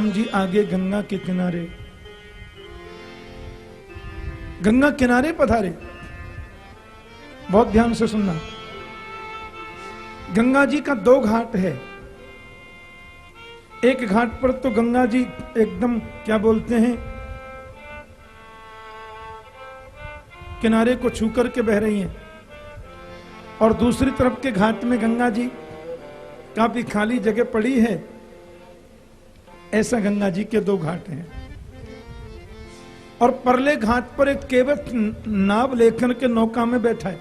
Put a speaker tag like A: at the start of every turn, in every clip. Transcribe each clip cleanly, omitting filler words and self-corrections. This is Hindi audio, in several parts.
A: राम जी आगे गंगा के किनारे, गंगा किनारे पधारे। बहुत ध्यान से सुनना, गंगा जी का 2 घाट है। एक घाट पर तो गंगा जी एकदम क्या बोलते हैं, किनारे को छू करके बह रही हैं, और दूसरी तरफ के घाट में गंगा जी काफी खाली जगह पड़ी है। ऐसा गंगा जी के 2 घाट हैं। और परले घाट पर एक केवट नाव लेकर के नौका में बैठा है,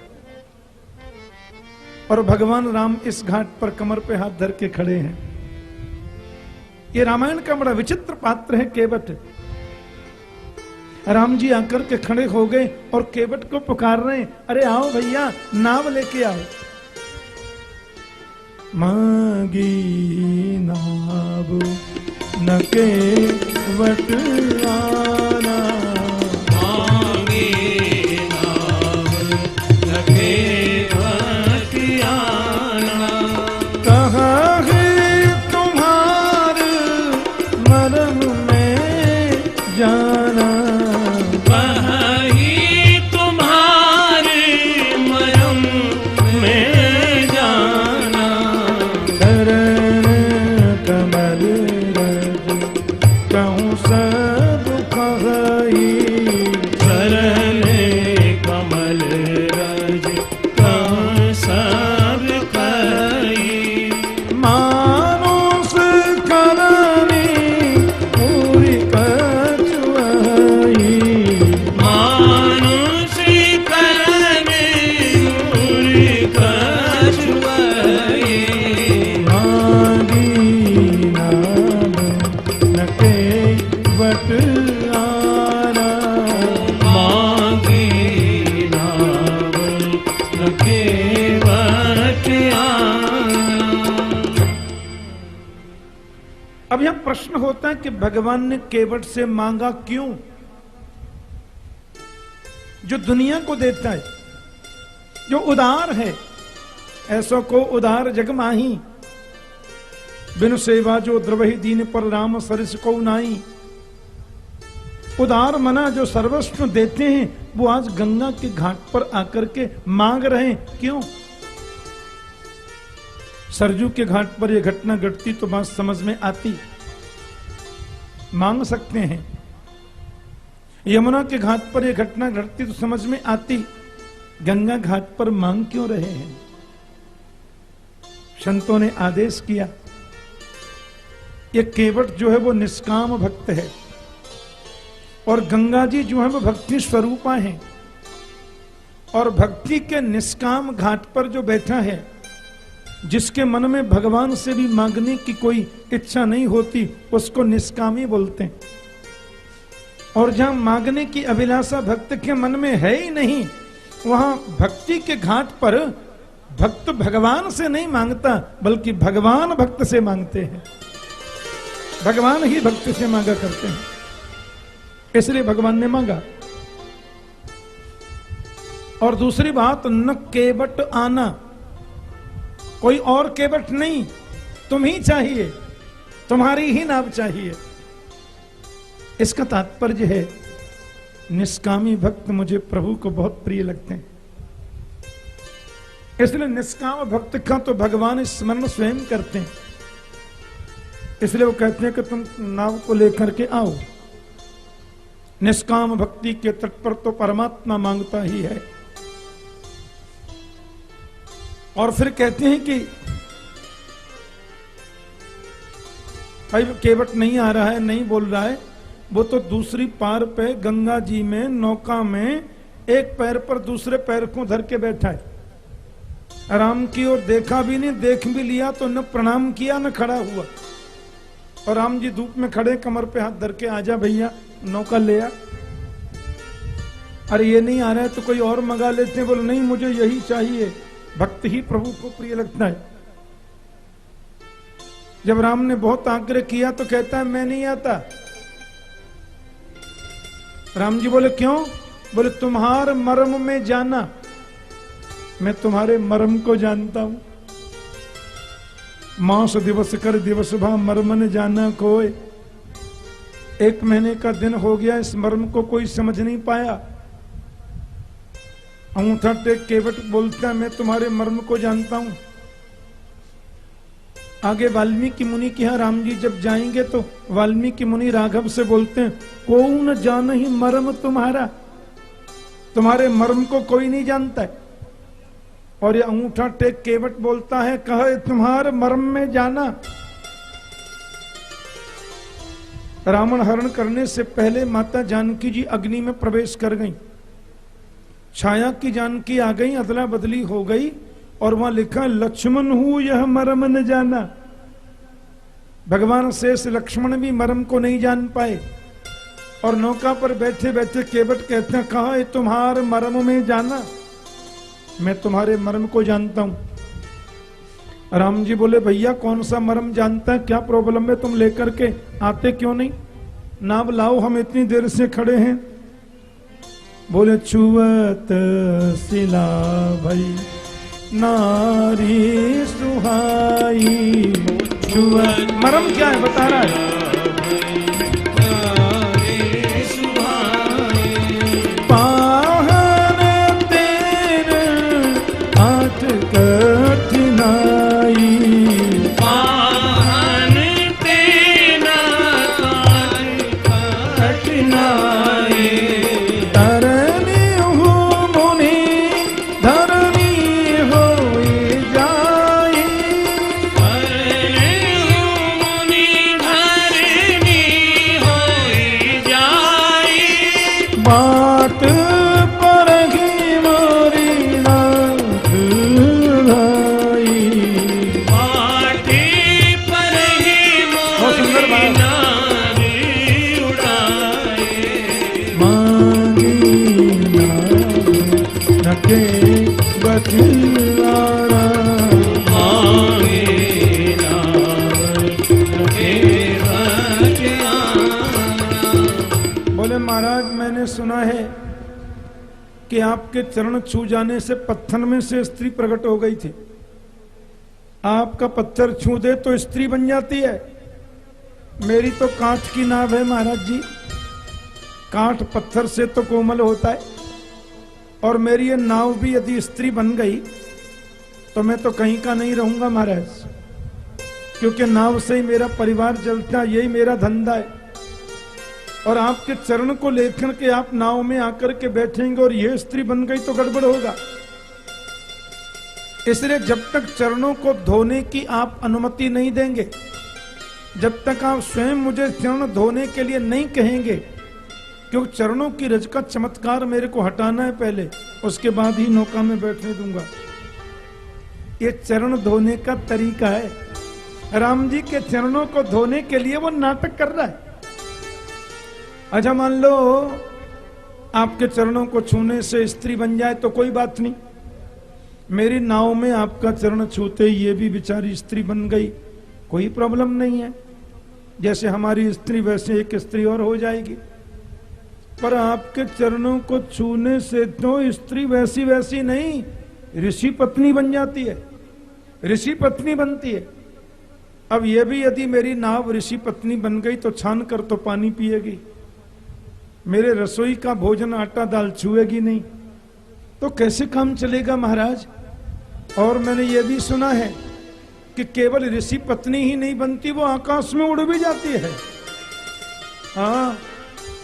A: और भगवान राम इस घाट पर कमर पे हाथ धर के खड़े हैं। ये रामायण का बड़ा विचित्र पात्र है केवट। राम जी आकर के खड़े हो गए और केवट को पुकार रहे हैं, अरे आओ भैया, नाव लेके आओ। मांगी नाव न केवट आना,
B: मांगी नाव न केवट आना।
A: कहाँ है तुम्हारे मरम में जाना,
B: वही तुम्हारे मरम में जाना।
A: शरण कमल रज कहूँ सब कही,
B: शरण कमल रज कहूँ सब कही।
A: मानुष करनी पूरी कछुआई,
B: मानुष करने पूरी कछुआई।
A: मांगी नाम न केवट आना,
B: मांगी नाव न केवट आना।
A: अब यह प्रश्न होता है कि भगवान ने केवट से मांगा क्यों? जो दुनिया को देता है, जो उदार है, ऐसो को उदार जग माही, बिनु सेवा जो द्रवहि दीन पर राम सरिस को नाई। उदार मना जो सर्वस्व देते हैं, वो आज गंगा के घाट पर आकर के मांग रहे हैं, क्यों? सरजू के घाट पर यह घटना घटती तो बात समझ में आती, मांग सकते हैं। यमुना के घाट पर यह घटना घटती तो समझ में आती, गंगा घाट पर मांग क्यों रहे हैं? संतों ने आदेश किया, ये केवट जो है वो निष्काम भक्त है, और गंगा जी जो है वो भक्ति स्वरूपा है, और भक्ति के निष्काम घाट पर जो बैठा है, जिसके मन में भगवान से भी मांगने की कोई इच्छा नहीं होती, उसको निष्कामी बोलते हैं। और जहां मांगने की अभिलाषा भक्त के मन में है ही नहीं, वहां भक्ति के घाट पर भक्त भगवान से नहीं मांगता, बल्कि भगवान भक्त से मांगते हैं। भगवान ही भक्त से मांगा करते हैं, इसलिए भगवान ने मांगा। और दूसरी बात, न केवट आना, कोई और केवट नहीं, तुम ही चाहिए, तुम्हारी ही नाव चाहिए। इसका तात्पर्य है, निष्कामी भक्त मुझे प्रभु को बहुत प्रिय लगते हैं, इसलिए निष्काम भक्त का तो भगवान स्मरण स्वयं करते हैं। इसलिए वो कहते हैं कि तुम नाव को लेकर के आओ। निष्काम भक्ति के तट पर तो परमात्मा मांगता ही है। और फिर कहते हैं कि भाई केवट नहीं आ रहा है, नहीं बोल रहा है, वो तो दूसरी पार पे गंगा जी में नौका में एक पैर पर दूसरे पैर को धर के बैठा है। राम की ओर देखा भी नहीं, देख भी लिया तो न प्रणाम किया न खड़ा हुआ। और राम जी धूप में खड़े, कमर पे हाथ धर के, आजा भैया नौका ले आ। अरे ये नहीं आ रहा है तो कोई और मंगा लेते हैं। बोले नहीं, मुझे यही चाहिए। भक्त ही प्रभु को प्रिय लगता है। जब राम ने बहुत आग्रह किया तो कहता है मैं नहीं आता। राम जी बोले क्यों? बोले तुम्हारे मर्म में जाना, मैं तुम्हारे मर्म को जानता हूं। मास दिवस कर दिवस भा मर्म ने जाना कोय, 1 महीने का दिन हो गया, इस मर्म को कोई समझ नहीं पाया। अंगूठा टेक केवट बोलता है मैं तुम्हारे मर्म को जानता हूं। आगे वाल्मीकि मुनि के यहाँ राम जी जब जाएंगे तो वाल्मीकि मुनि राघव से बोलते हैं कौन जान ही मर्म तुम्हारा, तुम्हारे मर्म को कोई नहीं जानता है। और ये अंगूठा टेक केवट बोलता है कहे तुम्हारे मर्म में जाना। रावण हरण करने से पहले माता जानकी जी अग्नि में प्रवेश कर गईं। छाया की जानकी आ गई, अदला बदली हो गई और वहां लिखा लक्ष्मण हूं यह मर्म न जाना। भगवान शेष लक्ष्मण भी मर्म को नहीं जान पाए और नौका पर बैठे बैठे केवट कहते हैं कहा है तुम्हारे मर्म में जाना, मैं तुम्हारे मर्म को जानता हूं। राम जी बोले भैया कौन सा मर्म जानता है, क्या प्रॉब्लम है, तुम लेकर के आते क्यों नहीं, नाव लाओ हम इतनी देर से खड़े हैं। बोले छुअत सिला भई नारी सुहाई। छुअत मर्म क्या है बता रहा है। बोले महाराज मैंने सुना है कि आपके चरण छू जाने से पत्थर में से स्त्री प्रकट हो गई थी। आपका पत्थर छू दे तो स्त्री बन जाती है। मेरी तो कांच की नाव है महाराज जी, कांट पत्थर से तो कोमल होता है और मेरी ये नाव भी यदि स्त्री बन गई तो मैं तो कहीं का नहीं रहूंगा महाराज, क्योंकि नाव से ही मेरा परिवार चलता, यही मेरा धंधा है। और आपके चरण को लेकर के आप नाव में आकर के बैठेंगे और ये स्त्री बन गई तो गड़बड़ होगा। इसलिए जब तक चरणों को धोने की आप अनुमति नहीं देंगे, जब तक आप स्वयं मुझे चरण धोने के लिए नहीं कहेंगे, क्योंकि चरणों की रज का चमत्कार मेरे को हटाना है पहले, उसके बाद ही नौका में बैठने दूंगा। ये चरण धोने का तरीका है। राम जी के चरणों को धोने के लिए वो नाटक कर रहा है। अच्छा मान लो आपके चरणों को छूने से स्त्री बन जाए तो कोई बात नहीं, मेरी नाव में आपका चरण छूते ही ये भी बेचारी स्त्री बन गई, कोई प्रॉब्लम नहीं है। जैसे हमारी स्त्री वैसे एक स्त्री और हो जाएगी। पर आपके चरणों को छूने से तो स्त्री वैसी वैसी नहीं, ऋषि पत्नी बन जाती है, ऋषि पत्नी बनती है। अब यह भी यदि मेरी नाव ऋषि पत्नी बन गई तो छान कर तो पानी पिएगी, मेरे रसोई का भोजन आटा दाल छुएगी नहीं, तो कैसे काम चलेगा महाराज। और मैंने ये भी सुना है कि केवल ऋषि पत्नी ही नहीं बनती, वो आकाश में उड़ भी जाती है। हाँ,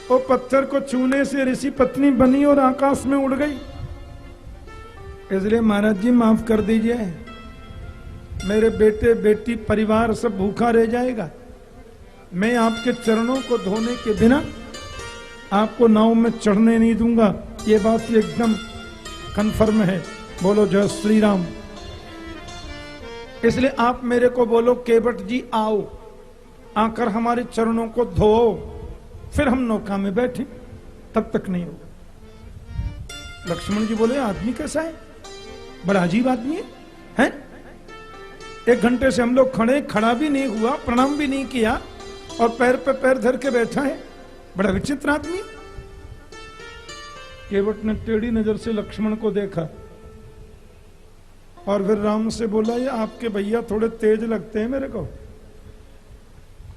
A: वो पत्थर को छूने से ऋषि पत्नी बनी और आकाश में उड़ गई। इसलिए महाराज जी माफ कर दीजिए, मेरे बेटे बेटी परिवार सब भूखा रह जाएगा। मैं आपके चरणों को धोने के बिना आपको नाव में चढ़ने नहीं दूंगा, ये बात एकदम कन्फर्म है। बोलो जय श्री राम। इसलिए आप मेरे को बोलो केवट जी आओ, आकर हमारे चरणों को धो, फिर हम नौका में बैठे, तब तक नहीं होगा। लक्ष्मण जी बोले आदमी कैसा है, बड़ा अजीब आदमी है? 1 घंटे से हम लोग खड़े, खड़ा भी नहीं हुआ, प्रणाम भी नहीं किया और पैर पे पैर धर के बैठा है, बड़ा विचित्र आदमी। केवट ने टेढ़ी नजर से लक्ष्मण को देखा और फिर राम से बोला ये आपके भैया थोड़े तेज लगते हैं मेरे को,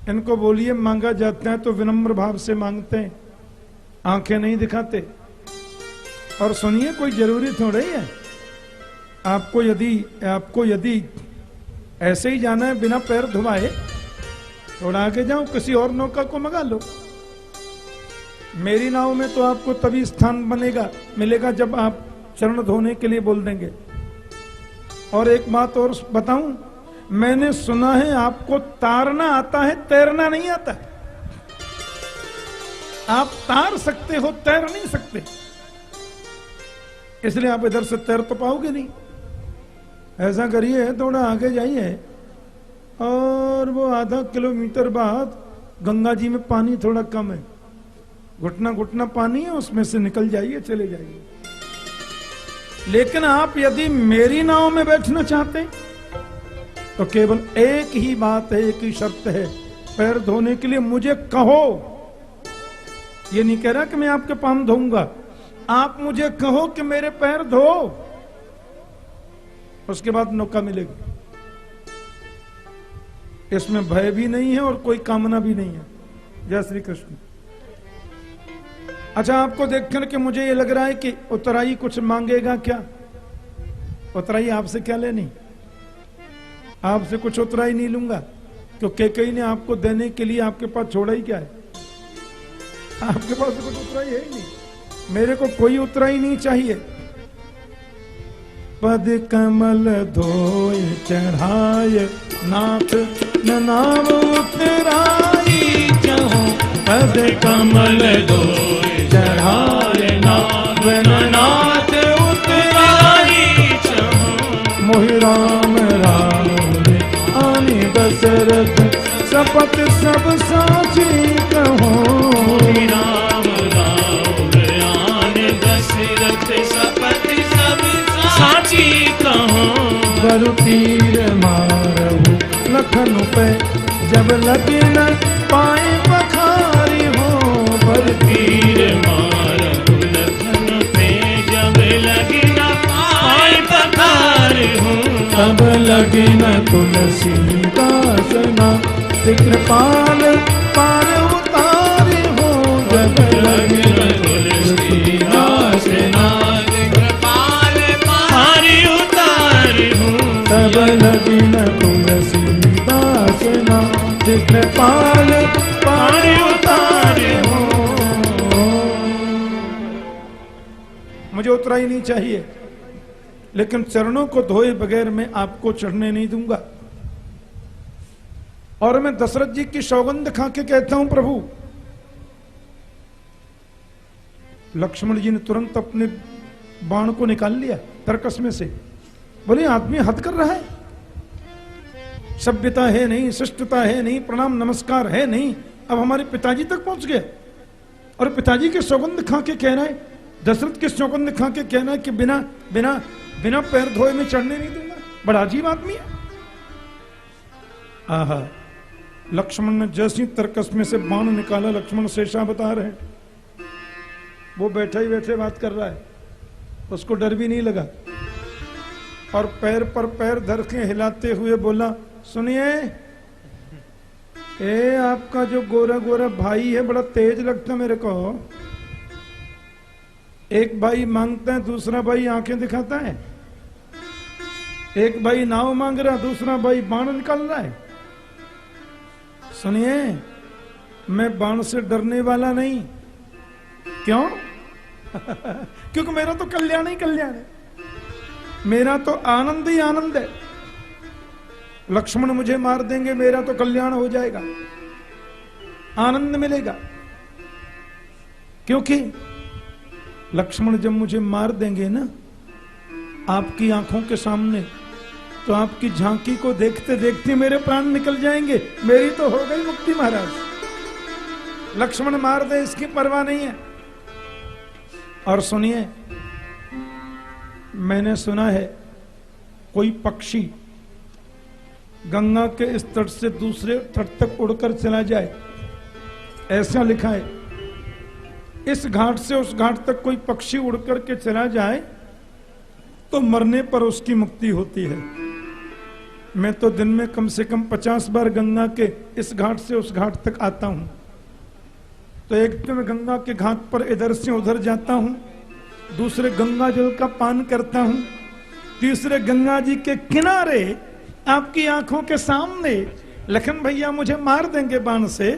A: इनको बोलिए मांगा जाता है तो विनम्र भाव से मांगते हैं, आंखें नहीं दिखाते। और सुनिए, कोई जरूरी थोड़ा ही है। आपको यदि ऐसे ही जाना है बिना पैर धुलाए, थोड़ा आगे जाओ, किसी और नौका को मंगा लो। मेरी नाव में तो आपको तभी स्थान मिलेगा जब आप चरण धोने के लिए बोल देंगे। और एक बात और बताऊं, मैंने सुना है आपको तारना आता है, तैरना नहीं आता। आप तार सकते हो, तैर नहीं सकते, इसलिए आप इधर से तैर तो पाओगे नहीं। ऐसा करिए, थोड़ा आगे जाइए और वो आधा किलोमीटर बाद गंगा जी में पानी थोड़ा कम है, घुटना घुटना पानी है, उसमें से निकल जाइए, चले जाइए। लेकिन आप यदि मेरी नाव में बैठना चाहते तो केवल एक ही बात है, एक ही शर्त है, पैर धोने के लिए मुझे कहो। ये नहीं कह रहा कि मैं आपके पांव धोऊंगा, आप मुझे कहो कि मेरे पैर धो, उसके बाद नौका मिलेगी। इसमें भय भी नहीं है और कोई कामना भी नहीं है। जय श्री कृष्ण। अच्छा, आपको देखकर के मुझे ये लग रहा है कि उतराई कुछ मांगेगा क्या? उतराई आपसे क्या लेनी? आपसे कुछ उतराई नहीं लूंगा, क्योंकि कई ने आपको देने के लिए आपके पास छोड़ा ही क्या है? आपके पास तो कुछ उतराई है ही नहीं। मेरे को कोई उतराई नहीं चाहिए। पद कमल धोए चढ़ाए नाथ नाम उतराई चाहो, पद कमल धोए चढ़ाए नाथ नाथ उतराई चाहो। मोहि राम राम आने दशरथ शपथ सब साची कहो।
B: मोहि राम राम आने दशरथ शपथ सब साची कहो।
A: बरु तीर मारहु लखन पे जब लगे न पाए पखारी हो। बरु
B: तीर मारहु लखन पे जब लगे न पाए पखारी हो।
A: तब लगे न तुलसीदास ना कृपाल पार उतारे हो। जब लगे न तुलसीदास ना तब लगी न तुलसीदास ना कृपाल पार उतारे हो। मुझे उतराई नहीं चाहिए, लेकिन चरणों को धोए बगैर मैं आपको चढ़ने नहीं दूंगा। और मैं दशरथ जी की सौगंध खा के कहता हूं प्रभु। लक्ष्मण जी ने तुरंत अपने बाण को निकाल लिया तरकस में से। बोले, आदमी हद कर रहा है, सभ्यता है नहीं, शिष्टता है नहीं, प्रणाम नमस्कार है नहीं। अब हमारे पिताजी तक पहुंच गए और पिताजी के सौगंध खा के कह रहा है, दशरथ के सौगंध खा के कहना है कि बिना बिना बिना पैर धोए में चढ़ने नहीं दूंगा। बड़ा अजीब आदमी है। आहा, लक्ष्मण ने जैसी तरकस में से बाण निकाला, लक्ष्मण शेषा बता रहे हैं, वो बैठे ही बैठे बात कर रहा है, उसको डर भी नहीं लगा। और पैर पर पैर धर के हिलाते हुए बोला, सुनिए, आपका जो गोरा गोरा भाई है बड़ा तेज लगता मेरे को। एक भाई मांगता है, दूसरा भाई आंखें दिखाता है। एक भाई नाव मांग रहा, दूसरा भाई बाण निकाल रहा है। सुनिए, मैं बाण से डरने वाला नहीं। क्यों? क्योंकि मेरा तो कल्याण ही कल्याण है, मेरा तो आनंद ही आनंद है। लक्ष्मण मुझे मार देंगे, मेरा तो कल्याण हो जाएगा, आनंद मिलेगा। क्योंकि लक्ष्मण जब मुझे मार देंगे ना आपकी आंखों के सामने, तो आपकी झांकी को देखते देखते मेरे प्राण निकल जाएंगे। मेरी तो हो गई मुक्ति महाराज। लक्ष्मण मार दे इसकी परवाह नहीं है। और सुनिए, मैंने सुना है कोई पक्षी गंगा के इस तट से दूसरे तट तक उड़कर चला जाए, ऐसा लिखा है। इस घाट से उस घाट तक कोई पक्षी उड़कर के चला जाए तो मरने पर उसकी मुक्ति होती है। मैं तो दिन में कम से कम 50 बार गंगा के इस घाट से उस घाट तक आता हूं। तो एक तो मैं गंगा के घाट पर इधर से उधर जाता हूं, दूसरे गंगा जल का पान करता हूं, तीसरे गंगा जी के किनारे आपकी आंखों के सामने लखन भैया मुझे मार देंगे बाण से,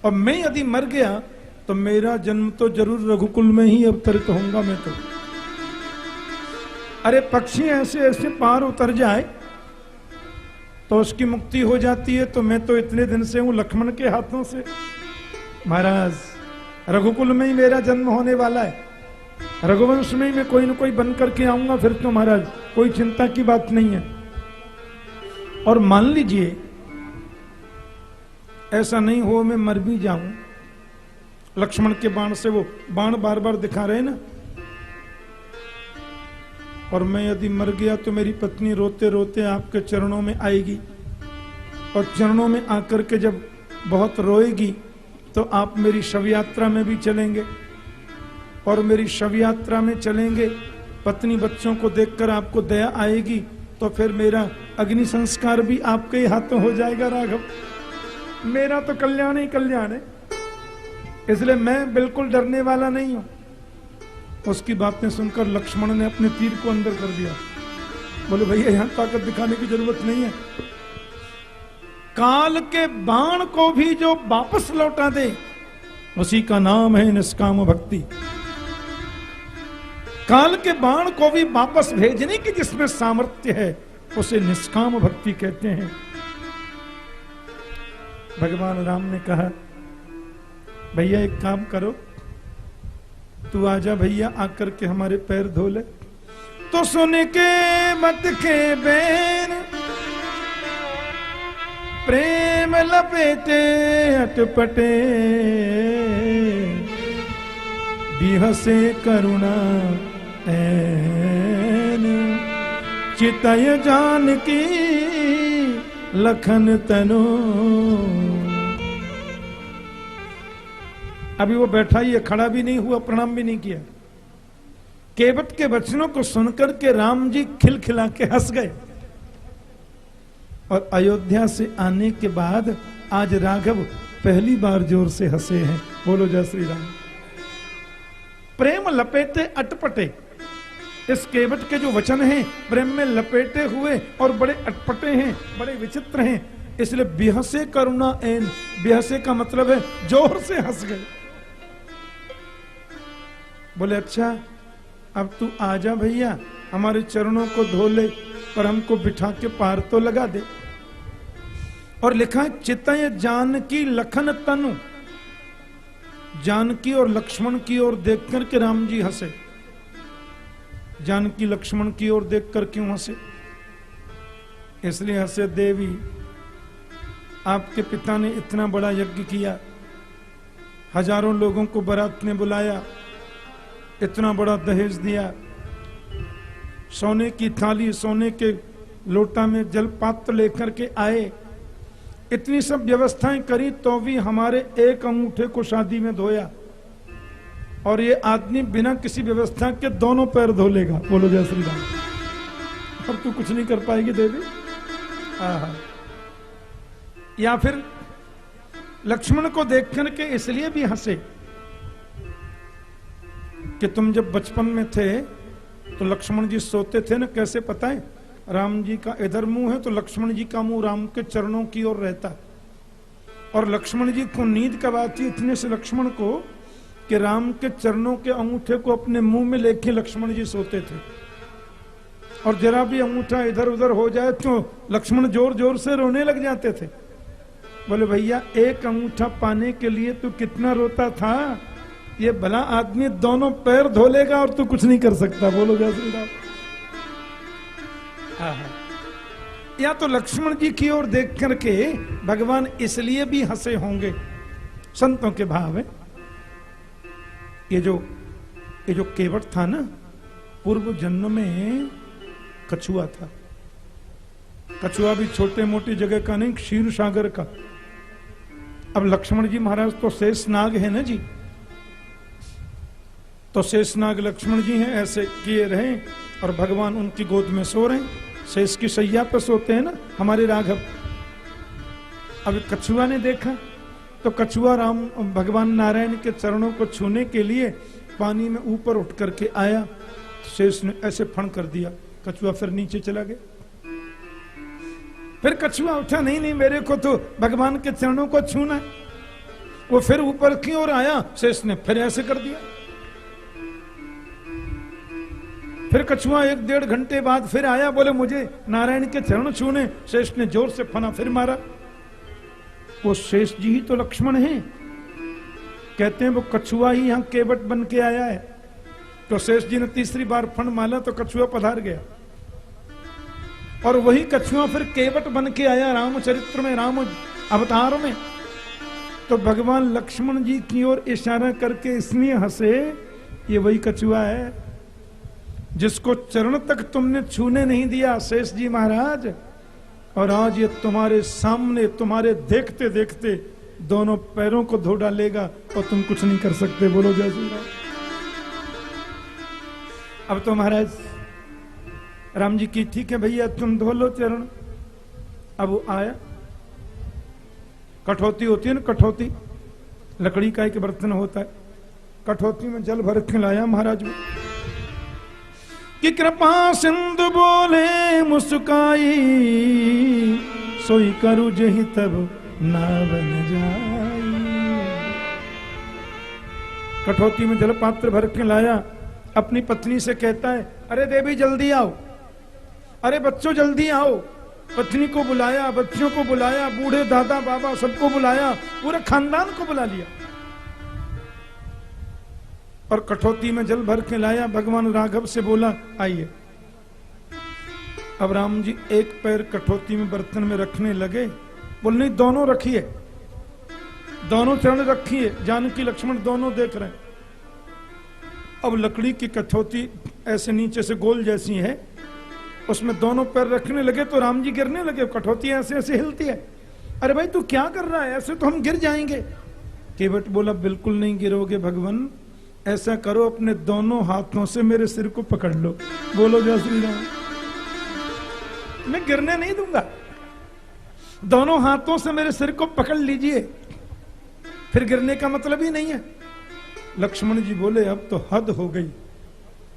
A: और मैं यदि मर गया तो मेरा जन्म तो जरूर रघुकुल में ही अवतरित होऊंगा मैं तो। अरे पक्षी ऐसे ऐसे पार उतर जाए तो उसकी मुक्ति हो जाती है, तो मैं तो इतने दिन से हूं लक्ष्मण के हाथों से। महाराज रघुकुल में ही मेरा जन्म होने वाला है, रघुवंश में ही मैं कोई न कोई बन करके आऊंगा, फिर तो महाराज कोई चिंता की बात नहीं है। और मान लीजिए ऐसा नहीं हो मैं मर भी जाऊं, लक्ष्मण के बाण से वो बाण बार बार दिखा रहे ना, और मैं यदि मर गया तो मेरी पत्नी रोते रोते आपके चरणों में आएगी, और चरणों में आकर के जब बहुत रोएगी तो आप मेरी शव यात्रा में भी चलेंगे, और मेरी शव यात्रा में चलेंगे, पत्नी बच्चों को देखकर आपको दया आएगी, तो फिर मेरा अग्नि संस्कार भी आपके ही हाथों हो जाएगा राघव। मेरा तो कल्याण ही कल्याण है, इसलिए मैं बिल्कुल डरने वाला नहीं हूं। उसकी बातें सुनकर लक्ष्मण ने अपने तीर को अंदर कर दिया। बोले भैया यहां ताकत दिखाने की जरूरत नहीं है, काल के बाण को भी जो वापस लौटा दे उसी का नाम है निष्काम भक्ति। काल के बाण को भी वापस भेजने की जिसमें सामर्थ्य है उसे निष्काम भक्ति कहते हैं। भगवान राम ने कहा भैया एक काम करो, तू आजा भैया, आकर के हमारे पैर धो ले। तो सुन के मत के बैन प्रेम लपेटे अटपटे, बिहसे करुणा ऐन, चितय जानकी लखन तनु। अभी वो बैठा ही है, खड़ा भी नहीं हुआ, प्रणाम भी नहीं किया। केवट के वचनों को सुनकर के राम जी खिलखिला के हंस गए, और अयोध्या से आने के बाद आज राघव पहली बार जोर से हंसे हैं। बोलो जय श्री राम। प्रेम लपेटे अटपटे, इस केवट के जो वचन हैं प्रेम में लपेटे हुए और बड़े अटपटे हैं, बड़े विचित्र हैं, इसलिए बिहसे करुणा एन, बिहसे का मतलब है जोर से हंस गए। बोले अच्छा अब तू आजा भैया, हमारे चरणों को धो ले, पर हमको बिठा के पार तो लगा दे। और लिखा है चितय जानकी लखन तनु, जानकी और लक्ष्मण की ओर देख करके राम जी हंसे। जानकी लक्ष्मण की ओर देखकर क्यों हंसे? इसलिए हंसे देवी आपके पिता ने इतना बड़ा यज्ञ किया, हजारों लोगों को बारात में बुलाया, इतना बड़ा दहेज दिया, सोने की थाली सोने के लोटा में जल पात्र लेकर के आए, इतनी सब व्यवस्थाएं करी, तो भी हमारे एक अंगूठे को शादी में धोया, और ये आदमी बिना किसी व्यवस्था के दोनों पैर धो लेगा। बोलो जय श्री राम। अब तू कुछ नहीं कर पाएगी देवी। या फिर लक्ष्मण को देखकर के इसलिए भी हंसे कि तुम जब बचपन में थे तो लक्ष्मण जी सोते थे ना, कैसे पता है? राम जी का इधर मुंह है तो लक्ष्मण जी का मुंह राम के चरणों की ओर रहता, और लक्ष्मण जी को नींद कब आती इतने से लक्ष्मण को कि राम के चरणों के अंगूठे को अपने मुंह में लेके लक्ष्मण जी सोते थे, और जरा भी अंगूठा इधर उधर हो जाए तो लक्ष्मण जोर जोर से रोने लग जाते थे। बोले भैया एक अंगूठा पाने के लिए तू कितना रोता था, ये भला आदमी दोनों पैर धो लेगा और तू कुछ नहीं कर सकता। बोलो जय श्री राम। या तो लक्ष्मण जी की ओर देख करके भगवान इसलिए भी हंसे होंगे, संतों के भाव है। ये जो केवट था ना, पूर्व जन्म में कछुआ था। कछुआ भी छोटे मोटी जगह का नहीं, क्षीर सागर का। अब लक्ष्मण जी महाराज तो शेषनाग है ना जी, तो शेषनाग लक्ष्मण जी हैं, ऐसे किए रहे और भगवान उनकी गोद में सो रहे हैं। शेष की शैया पर सोते हैं ना हमारे राघव। अब कछुआ ने देखा तो कछुआ राम भगवान नारायण के चरणों को छूने के लिए पानी में ऊपर उठ करके आया। शेष ने ऐसे फण कर दिया, कछुआ फिर नीचे चला गया। फिर कछुआ उठा, नहीं नहीं मेरे को तो भगवान के चरणों को छूना है। वो फिर ऊपर की ओर आया, शेष ने फिर ऐसे कर दिया। फिर कछुआ 1-1.5 घंटे बाद फिर आया, बोले मुझे नारायण के चरण छूने। शेष ने जोर से फना फिर मारा। वो शेष जी ही तो लक्ष्मण हैं। कहते हैं वो कछुआ ही यहां केवट बन के आया है। तो शेष जी ने तीसरी बार फण मारा तो कछुआ पधार गया, और वही कछुआ फिर केवट बन के आया रामचरित्र में, राम अवतार में। तो भगवान लक्ष्मण जी की ओर इशारा करके इसलिए हंसे, ये वही कछुआ है जिसको चरण तक तुमने छूने नहीं दिया शेष जी महाराज, और आज ये तुम्हारे सामने तुम्हारे देखते देखते दोनों पैरों को धो डालेगा और तुम कुछ नहीं कर सकते। बोलो जय श्री राम। अब तो महाराज राम जी की ठीक है भैया तुम धो लो चरण। अब वो आया, कठौती होती है ना, कठौती लकड़ी का एक बर्तन होता है, कठौती में जल भर के लाया महाराज में कि कृपा सिंधु बोले मुस्काई, सोई करू जही तब ना बन जाई। कठौती में जल पात्र भर के लाया, अपनी पत्नी से कहता है अरे देवी जल्दी आओ, अरे बच्चों जल्दी आओ। पत्नी को बुलाया, बच्चों को बुलाया, बूढ़े दादा बाबा सबको बुलाया, पूरे खानदान को बुला लिया और कठौती में जल भर के लाया। भगवान राघव से बोला आइए। अब राम जी एक पैर कठौती में बर्तन में रखने लगे, बोल नहीं दोनों रखिए, दोनों चरण रखिए। जानकी लक्ष्मण दोनों देख रहे हैं। अब लकड़ी की कठौती ऐसे नीचे से गोल जैसी है, उसमें दोनों पैर रखने लगे तो राम जी गिरने लगे। कठौती ऐसे ऐसे हिलती है। अरे भाई तू क्या कर रहा है, ऐसे तो हम गिर जाएंगे। केवट बोला बिल्कुल नहीं गिरोगे भगवान, ऐसा करो अपने दोनों हाथों से मेरे सिर को पकड़ लो। बोलो जय श्री राम। मैं गिरने नहीं दूंगा, दोनों हाथों से मेरे सिर को पकड़ लीजिए, फिर गिरने का मतलब ही नहीं है। लक्ष्मण जी बोले अब तो हद हो गई।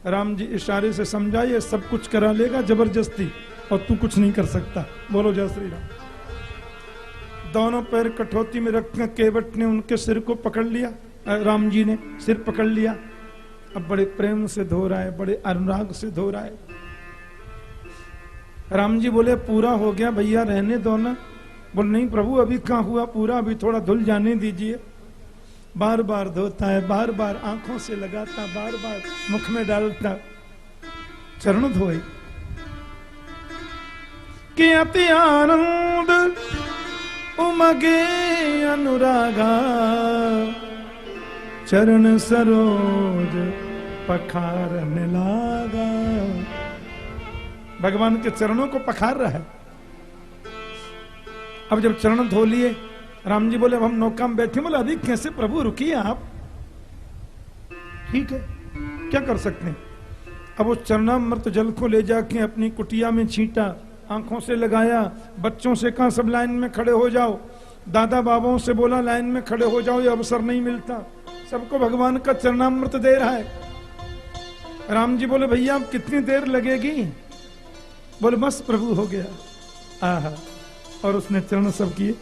A: राम जी इशारे से समझाइए, सब कुछ करा लेगा जबरदस्ती और तू कुछ नहीं कर सकता। बोलो जय श्री राम। दोनों पैर कठौती में रखकर केवट ने उनके सिर को पकड़ लिया, राम जी ने सिर पकड़ लिया। अब बड़े प्रेम से धो रहा है, बड़े अनुराग से धो रहा है। राम जी बोले पूरा हो गया भैया, रहने दो ना। बोले नहीं प्रभु अभी कहाँ हुआ पूरा, अभी थोड़ा धुल जाने दीजिए। बार बार धोता है, बार बार आंखों से लगाता, बार बार मुख में डालता, चरण धोए कि अति आनंद उमगे अनुरागा, चरण सरोज पखारने लागा। भगवान के चरणों को पखार रहा है। अब जब चरण धो लिए, राम जी बोले अब हम नौका में बैठे। बोले अभी कैसे प्रभु, रुकिए आप, ठीक है क्या कर सकते हैं। अब उस चरणामृत जल को ले जाके अपनी कुटिया में छींटा, आंखों से लगाया, बच्चों से कहा सब लाइन में खड़े हो जाओ, दादा बाबाओं से बोला लाइन में खड़े हो जाओ, ये अवसर नहीं मिलता। सबको भगवान का चरणामृत दे रहा है। राम जी बोले भैया अब कितनी देर लगेगी। बोले बस प्रभु हो गया। आहा, और उसने चरण सब किए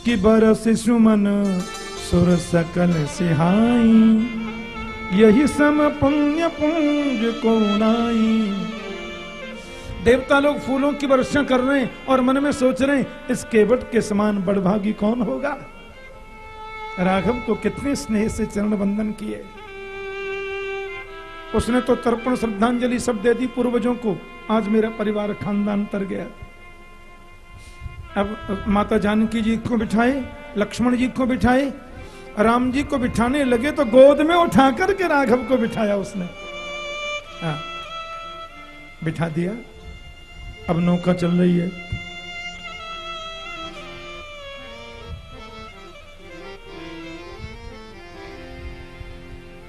A: कि बरस सुमन सुर सकल सिहाई, यही सम पुण्य पुंज को नाई। देवता लोग फूलों की वर्षा कर रहे हैं और मन में सोच रहे हैं इस केवट के समान बड़भागी कौन होगा। राघव को कितने स्नेह से चरण वंदन किए। उसने तो तर्पण श्रद्धांजलि सब दे दी पूर्वजों को। आज मेरा परिवार खानदान तर गया। अब माता जानकी जी को बिठाए, लक्ष्मण जी को बिठाए, राम जी को बिठाने लगे तो गोद में उठा करके राघव को बिठाया उसने। बिठा दिया। अब नौका चल रही है।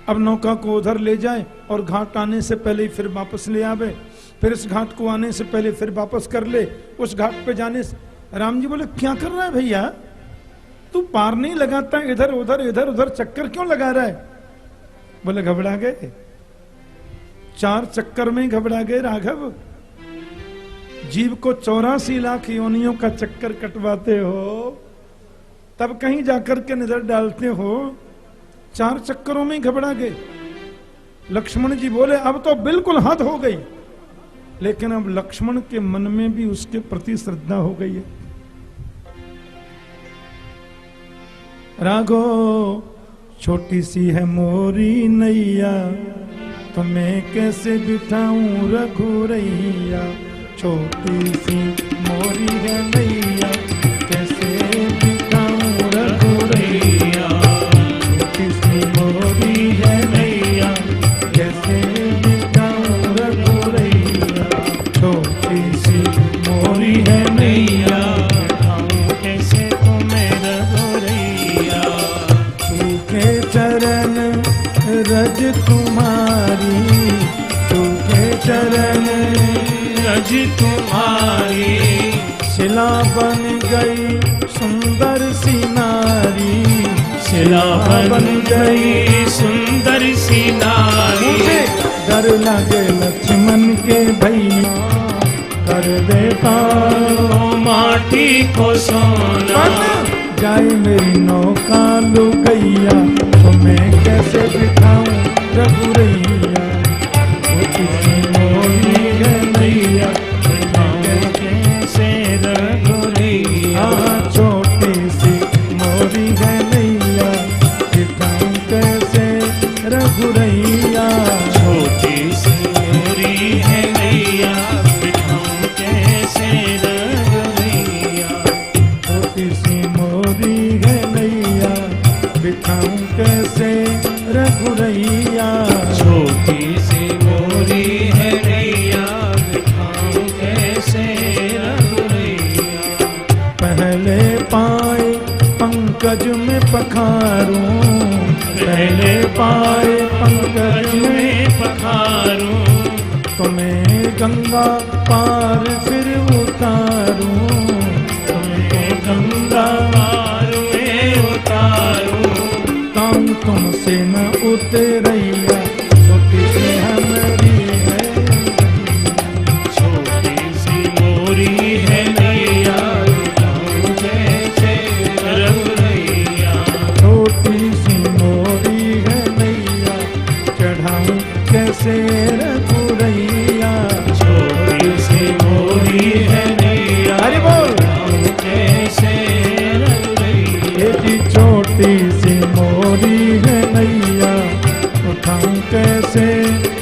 A: अब नौका को उधर ले जाए और घाट आने से पहले ही फिर वापस ले आवे, फिर इस घाट को आने से पहले फिर वापस कर ले, उस घाट पे जाने से। राम जी बोले क्या कर रहा है भैया, तू पार नहीं लगाता, इधर उधर चक्कर क्यों लगा रहा है? बोले घबरा गए, 4 चक्कर में घबरा गए राघव। जीव को 84 लाख योनियों का चक्कर कटवाते हो, तब कहीं जाकर के नजर डालते हो, 4 चक्करों में घबरा गए। लक्ष्मण जी बोले अब तो बिल्कुल हद हो गई, लेकिन अब लक्ष्मण के मन में भी उसके प्रति श्रद्धा हो गई है। राघो छोटी सी है मोरी नैया, तो मैं कैसे बिठाऊं रघुरैया। छोटी सी मोरी है नैया, कैसे बिठाऊं रघुरैया। छोटी सी मोरी है नैया, कैसे बिठाऊं रघुरैया। छोटी सी मोरी है नैया, बिठाऊं कैसे तुम्हें रघुरैया। सूखे चरण रज तुम्हारी, सूखे चरण रज तुम्हारी। शिला बन गई सुंदर सी नारी, शिला बन गई सुंदर सी नारी। मुझे डर लगे लक्ष्मण के भैया, कर देता माटी को सोना। जाए मेरी नौका लुगैया, तो मैं कैसे बिठाऊं रघुरैया। छोटी सी मोरी है नैया, बिठाऊं कैसे रघुरैया। छोटी सी मोरी है नैया, बिठाऊं कैसे रघुरैया। छोटी सी मोरी है नैया, बिठाऊं कैसे रघुरैया। छोटी सी मोरी है नैया, बिठाऊं कैसे रघुरैया। छोटी सी मोरी है नैया, बिठाऊं कैसे रघुरैया। पहले पाए पंकज में पखारूं, पहले पाए पंकज में पखारूं। तुम्हें गंगा पार फिर उतारूं, तुमको गंगा पार में उतारूं। काम तुमसे न उतरैया, छोटी सी हमारी है। छोटी सी मोरी है नैया, बिठाऊं कैसे रघुरैया। छोटी सी मोरी है नैया, चढ़ाऊं कैसे रघुरैया। छोटी सी मोरी है नैया, हरि बोल, कैसे रघुरैया। छोटी सी मोरी है नैया, उठाऊं कैसे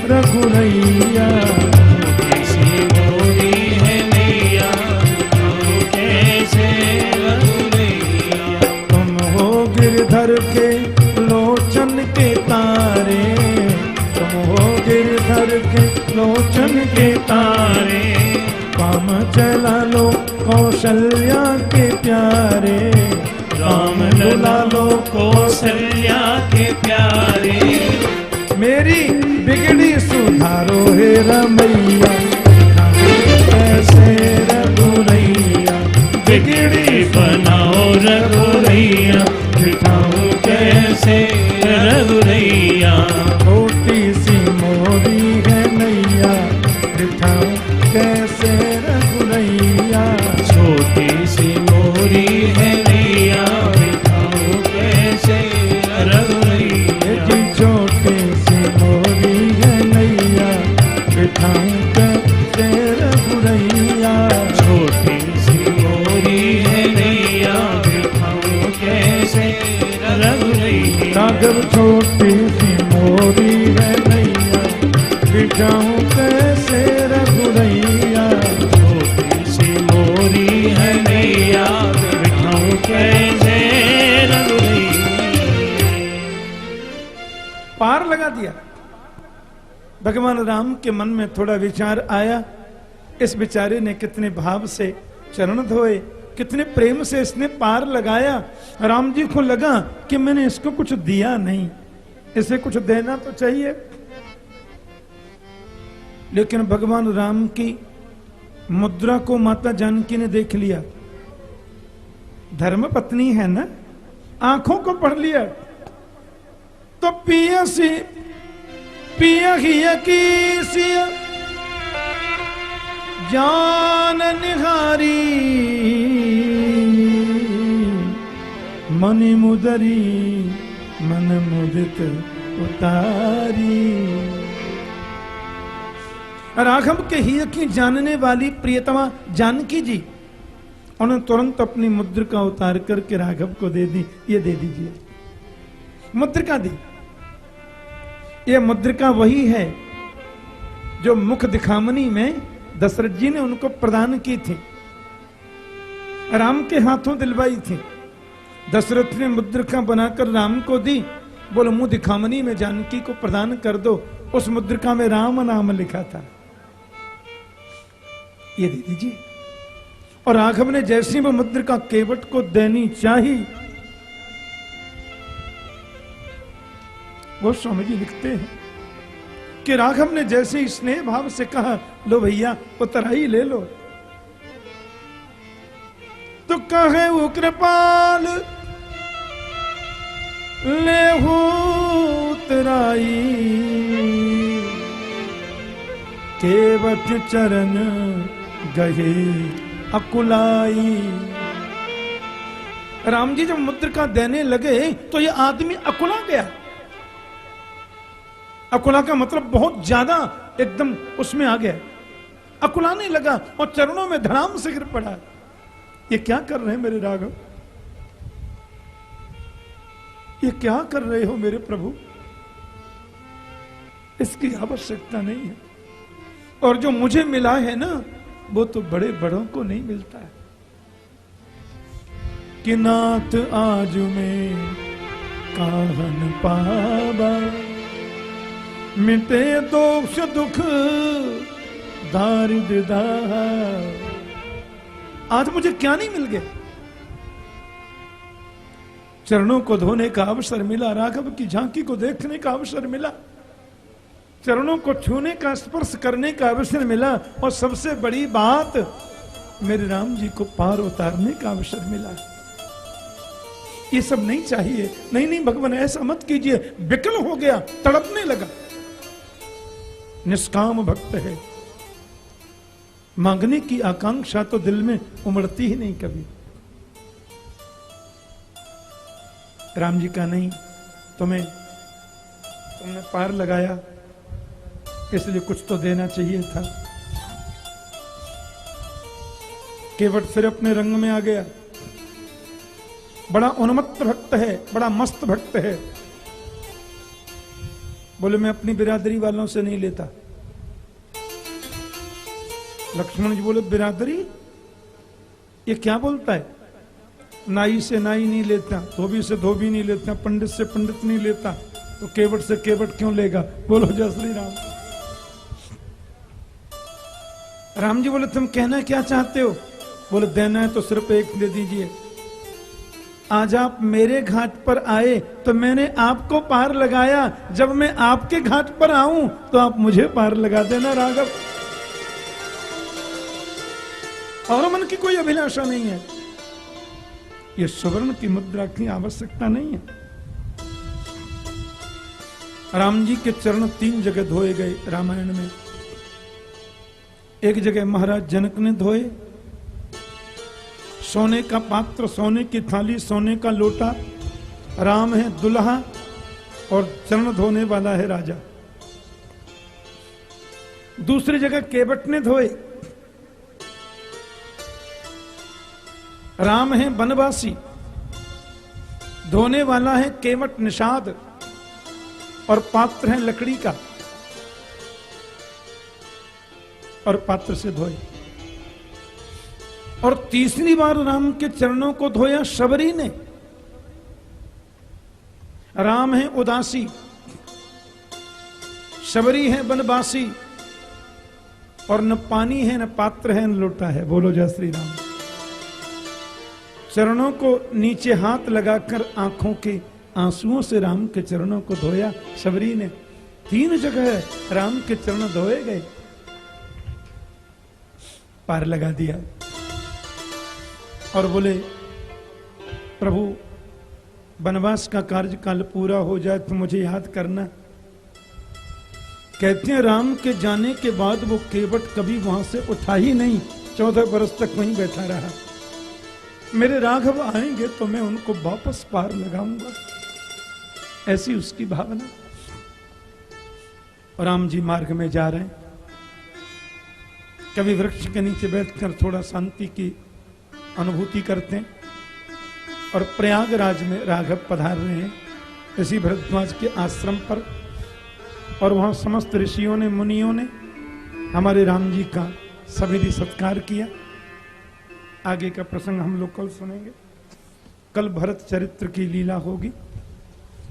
A: रघुरैया। छोटी सी मोरी है नैया, उठाऊं कैसे रघुरैया। तुम हो गिरधर के लोचन के तारे, तुम हो गिरधर के लोचन के तारे। काम चला लो कौशल्या के प्यारे, राम लला लो कौशल्या के प्यारे। मेरी बिगड़ी सुधारो हे रमैया, कैसे रघुरैया। बिगड़ी बनाओ रघुरैया, बिठाऊं कैसे रघुरैया। छोटी सी मोरी है नैया, बिठाऊं कैसे रघुरैया। छोटी सी मोरी है नैया, बिठाऊं कैसे रघुरैया। छोटी सी मोरी है नैया, बिठाऊं कैसे रघुरैया। छोटी सी मोरी है नैया, बिठाऊं कैसे रघुरैया। राघव छोटी सी मोरी है नैया, बिठाऊं कैसे रघुरैया। छोटी सी मोरी है नैया, बिठाऊं कैसे रघुरैया। पार लगा दिया। भगवान राम के मन में थोड़ा विचार आया, इस बेचारे ने कितने भाव से चरण धोए, कितने प्रेम से इसने पार लगाया। राम जी को लगा कि मैंने इसको कुछ दिया नहीं, इसे कुछ देना तो चाहिए। लेकिन भगवान राम की मुद्रा को माता जानकी ने देख लिया। धर्म पत्नी है ना, आंखों को पढ़ लिया। तो पिया सी पिया की सिया जान निहारी, मन मुदरी मन मुदित उतारी। राघव के हिय की जानने वाली प्रियतमा जानकी जी उन्होंने तुरंत अपनी मुद्रिका उतार करके राघव को दे दी। ये दे दीजिए, मुद्रिका दी। ये मुद्रिका वही है जो मुख दिखामनी में दशरथ जी ने उनको प्रदान की थी, राम के हाथों दिलवाई थी। दशरथ ने मुद्रिका बनाकर राम को दी। बोलो मुंह दिखामनी में जानकी को प्रदान कर दो। उस मुद्रिका में राम नाम लिखा था। ये दे दीजिए। और राघव ने जैसी वो मुद्रिका केवट को देनी चाहिए, वो स्वामी जी लिखते हैं कि राघव ने जैसे ही स्नेह भाव से कहा, लो भैया उतराई ले लो, तो कहे वो कृपाल ले हो उतराई, केवट चरण गहे अकुलाई। राम जी जब मुद्रिका देने लगे तो ये आदमी अकुला गया। अकुला का मतलब बहुत ज्यादा एकदम उसमें आ गया, अकुलाने लगा और चरणों में धड़ाम से गिर पड़ा। ये क्या कर रहे हैं मेरे राघव, ये क्या कर रहे हो मेरे प्रभु, इसकी आवश्यकता नहीं है। और जो मुझे मिला है ना, वो तो बड़े बड़ों को नहीं मिलता है। कि नाथ आज में काहन पावा, मिटे दोष दुख दारिद्र दाहा। आज मुझे क्या नहीं मिल गया, चरणों को धोने का अवसर मिला, राघव की झांकी को देखने का अवसर मिला, चरणों को छूने का स्पर्श करने का अवसर मिला, और सबसे बड़ी बात मेरे राम जी को पार उतारने का अवसर मिला। ये सब नहीं चाहिए। नहीं नहीं भगवान ऐसा मत कीजिए। विकल हो गया, तड़पने लगा। निष्काम भक्त है, मांगने की आकांक्षा तो दिल में उमड़ती ही नहीं कभी। राम जी का नहीं, तुमने पार लगाया, इसलिए कुछ तो देना चाहिए था। केवट फिर अपने रंग में आ गया। बड़ा उन्मत्त भक्त है, बड़ा मस्त भक्त है। बोले मैं अपनी बिरादरी वालों से नहीं लेता। लक्ष्मण जी बोले बिरादरी, ये क्या बोलता है? नाई से नाई नहीं लेता, धोबी से धोबी नहीं लेता, पंडित से पंडित नहीं लेता, तो केवट से केवट क्यों लेगा? बोलो जय श्री राम। राम जी बोले तुम कहना क्या चाहते हो? बोले देना है तो सिर्फ एक दे दीजिए। आज आप मेरे घाट पर आए तो मैंने आपको पार लगाया, जब मैं आपके घाट पर आऊं तो आप मुझे पार लगा देना राघव। और मन की कोई अभिलाषा नहीं है। ये सुवर्ण की मुद्रा की आवश्यकता नहीं है। राम जी के चरण 3 जगह धोए गए रामायण में। एक जगह महाराज जनक ने धोए, सोने का पात्र, सोने की थाली, सोने का लोटा, राम है दुल्हा और चरण धोने वाला है राजा। दूसरी जगह केवट ने धोए, राम है बनवासी, धोने वाला है केवट निषाद, और पात्र है लकड़ी का, और पात्र से धोए। और तीसरी बार राम के चरणों को धोया शबरी ने। राम है उदासी, शबरी है बनवासी, और न पानी है न पात्र है न लोटा है। बोलो जय श्री राम। चरणों को नीचे हाथ लगाकर आंखों के आंसुओं से राम के चरणों को धोया। शबरी ने 3 जगह राम के चरण धोए गए, पार लगा दिया और बोले प्रभु वनवास का कार्यकाल पूरा हो जाए तो मुझे याद करना। कहते हैं राम के जाने के बाद वो केवट कभी वहां से उठा ही नहीं, 14 बरस तक वहीं बैठा रहा। मेरे राघव आएंगे तो मैं उनको वापस पार लगाऊंगा, ऐसी उसकी भावना। और राम जी मार्ग में जा रहे हैं, कभी वृक्ष के नीचे बैठकर थोड़ा शांति की अनुभूति करते हैं। और प्रयागराज में राघव पधार रहे हैं इसी भरद्वाज के आश्रम पर, और वहां समस्त ऋषियों ने मुनियों ने हमारे राम जी का सविधि सत्कार किया। आगे का प्रसंग हम लोग कल सुनेंगे। कल भरत चरित्र की लीला होगी।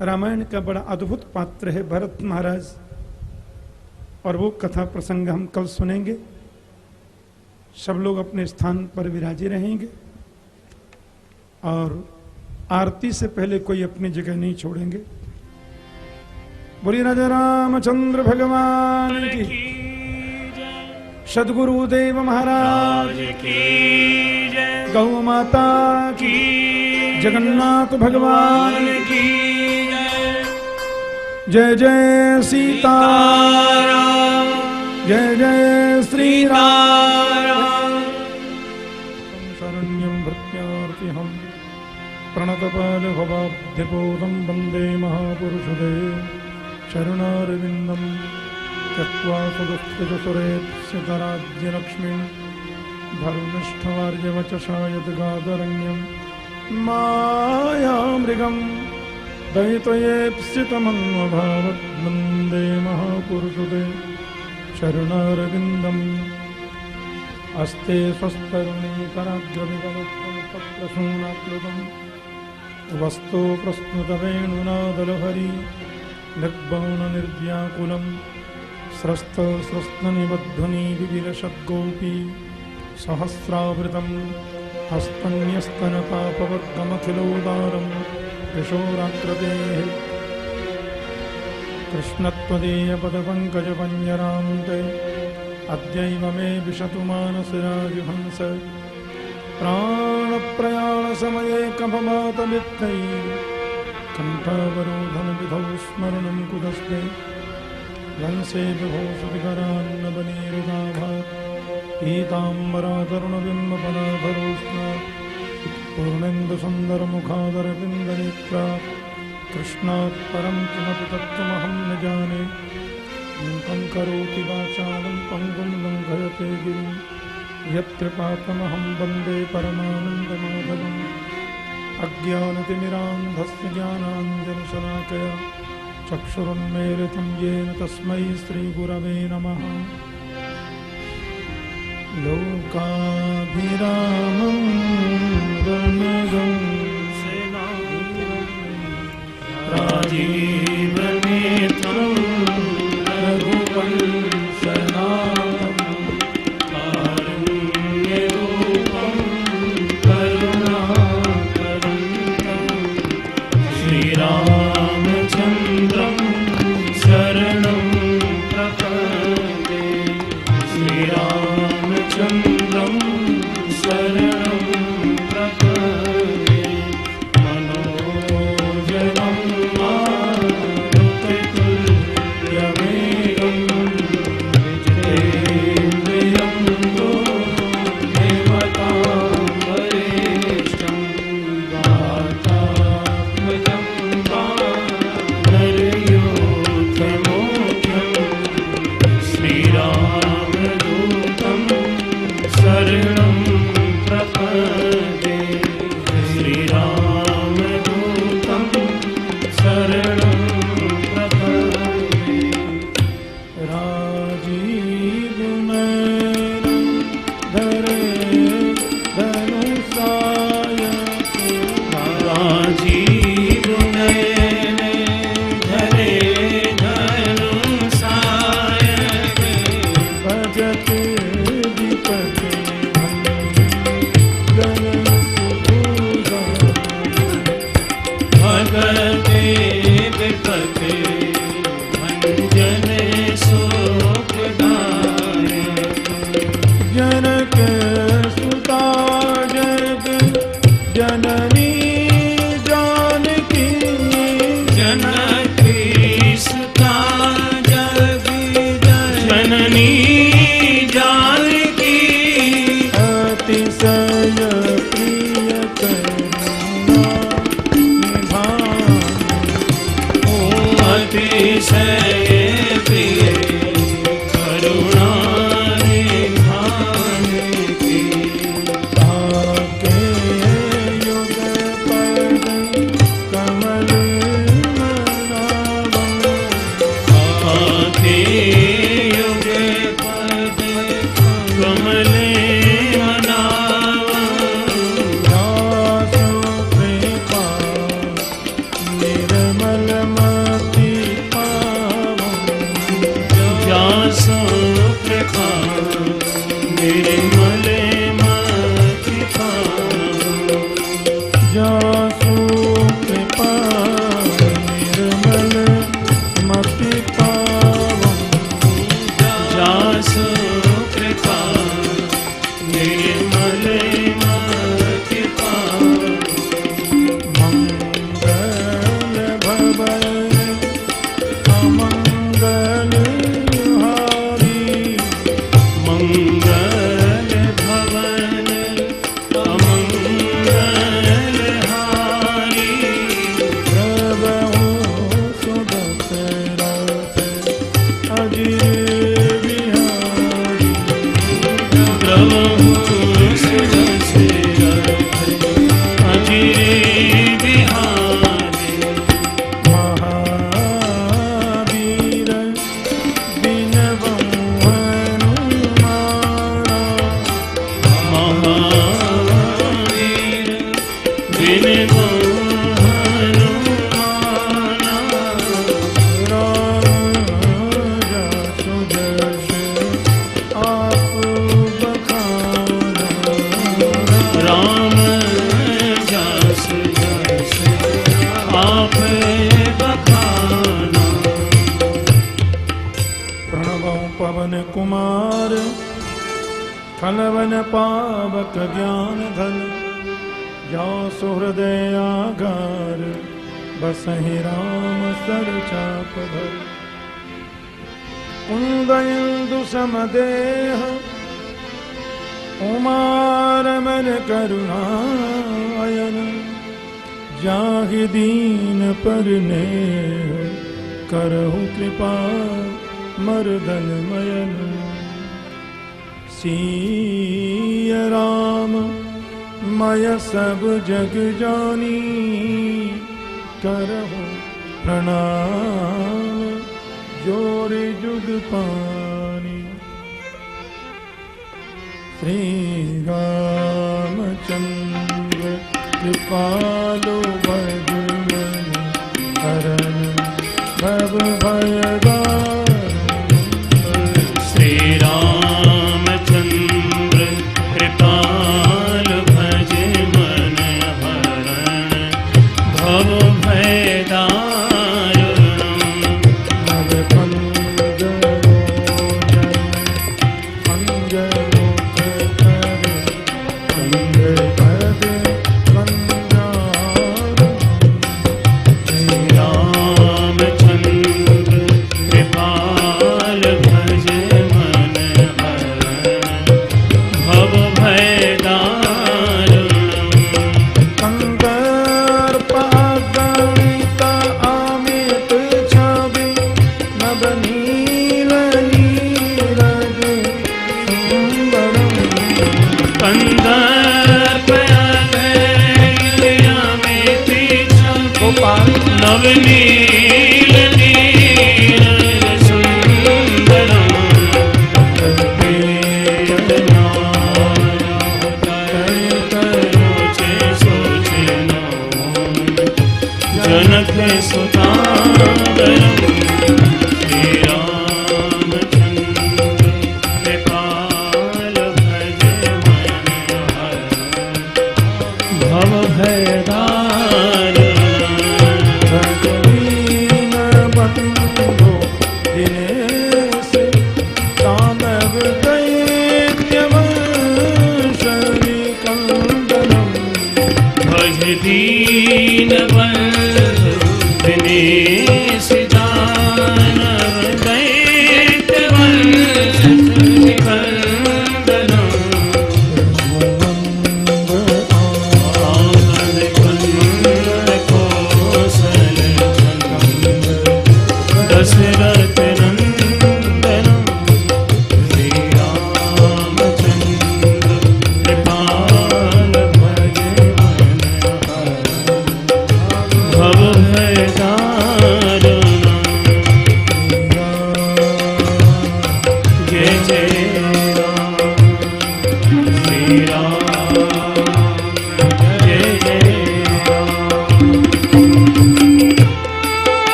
A: रामायण का बड़ा अद्भुत पात्र है भरत महाराज, और वो कथा प्रसंग हम कल सुनेंगे। सब लोग अपने स्थान पर विराजे रहेंगे और आरती से पहले कोई अपनी जगह नहीं छोड़ेंगे। बोलिए राजा रामचंद्र भगवान की, सद्गुरुदेव महाराज
B: की जय,
A: गौ माता की, जगन्नाथ भगवान
B: की
A: जय जय सीताराम, जय जय श्री राम। शरण्यं भृत्यार्तिहं प्रणतपालभवाब्धिपोतं वन्दे महापुरुषदे शरणारविन्दं त्यक्त्वा सुदुःखितसुरेत्स्यतराज्यलक्ष्मीं धर्मनिष्ठवार्यवचसा यद्गादरण्यं मायामृगं दयितयेप्सितमन्वभावत् वन्दे महापुरुषदे शरणारविन्दम्। अस्ते स्वस्तरुणीकराग्रविगलप्रसूनाप्लुतं वस्तु प्रस्नुतवेणुनादलहरी निर्बाणनिर्व्याकुलं स्रस्तस्रस्तनिबध्वनिविविलषद्गोपी सहस्रावृतं हस्तन्यस्तनपापवर्गमखिलोदारं किशोराकृतेः कृष्णत्वदीयपदपङ्कजपञ्जरान्ते अद्यैव मे विशतु मानसराजहंस प्राणप्रयाणसमये कभमातमित्तै कण्ठावरोधनविधौ स्मरणं कुतस्ते वंशे विभूषितकरान्नवनीरुदाभा पीताम्बरातरुणबिम्बपदाभरोष्णा पूर्णेन्दुसुन्दरमुखादरविन्दनेत्रा कृष्णात् परं किमपि तत्त्वमहं न जाने। मूकं करोति वाचालं पङ्गुं लङ्घयते गिरिं यत्कृपातमहं वन्दे परमानन्दमाधवम्। अज्ञानतिमिरान्धस्य ज्ञानाञ्जनशलाकया चक्षुरुन्मीलितं येन तस्मै श्रीगुरवे नमः। लोकाभिरामं गणगं
B: राजीवनेत्रं
A: रघुवंशनाथं
B: कारुण्यरूपं करुणाकरं श्रीरामचन्द्रं शरणं प्रपद्ये। श्रीरामचन्द्रं शरणं प्रपद्ये। मनोजवं मारुतितुल्यवेगं जितेन्द्रियं देवतां वरिष्ठं वातात्मजं वानरयोद्धमोख्यं श्रीरामदूतं
A: खलवन पावक ज्ञान धन या सुहृदय आगार बसहि राम सर चाप धर कुंदयंदु समदेह उमार मन करुणायन जाहि दीन पर नेह करहु कृपा मर्दन मयन सिय राम मय सब जग जानी करहु प्रणाम जोरि जुग पानी। श्री रामचंद्र कृपालु भजमन हरन भव भय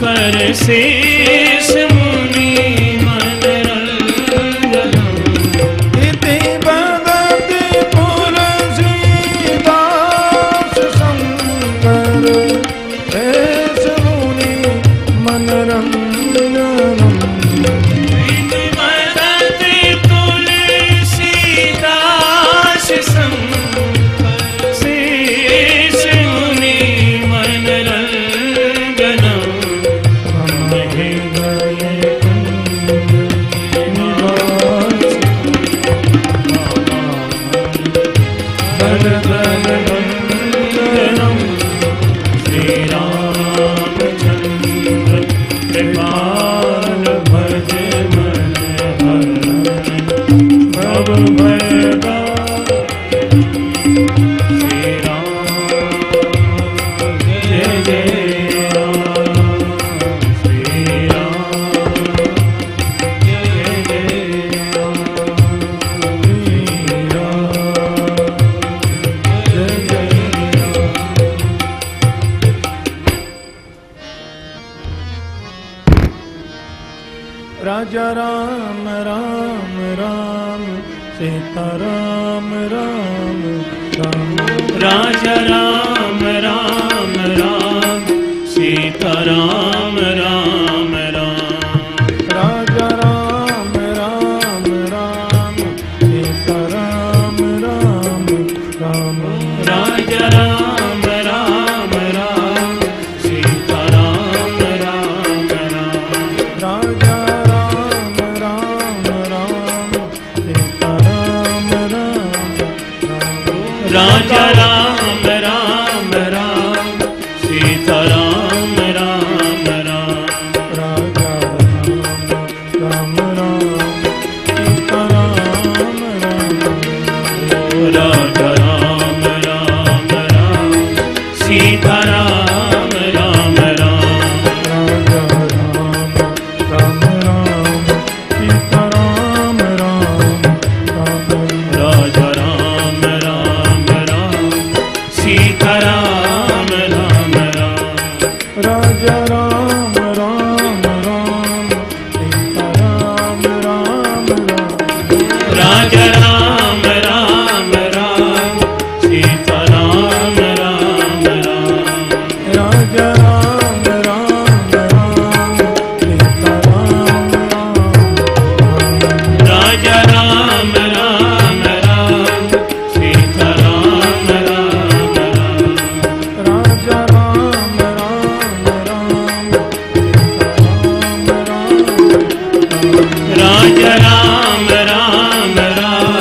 B: पर शेष मुनि मनरंजनम
A: इति वदति तुलसीदास शंकर शेष मुनि मनरंजनम
B: इति वदति तुलसीदास शंकर शेष मुनि मनरंजनम
A: महे गए
B: वंदनम श्री रामचंद्र कृपाल भज मन भव भयदा श्री राम जय जय राम श्री राम जय जय राम श्री राम जय जय राम।
A: राजा राम राम राम सीता राम राम राम
B: राजा राम राम राम सीता राम राम राम
A: राजा राम राम राम सीता राम राम राम
B: राजा राम राम राम सीता राम राम राम
A: राजा राम राम राम सीता राम राम राम
B: राजा राम राम राम सीता राम राम राम
A: राजा राम राम सीता राम राम
B: राजा राम राम राम सीता राम राम राम
A: राजा राम राम राम सीता राम राम राम
B: राजा राम राम राम सीता राम राम राम
A: राजा राम राम राम सीता राम राम राम
B: राजा राम राम राम सीता राम राम राम
A: राजा राम राम राम सीता राम राम
B: राजा राम राम राम सीता राम राम राम
A: राजा राम राम राम सीता राम राम
B: राजा राम राम राम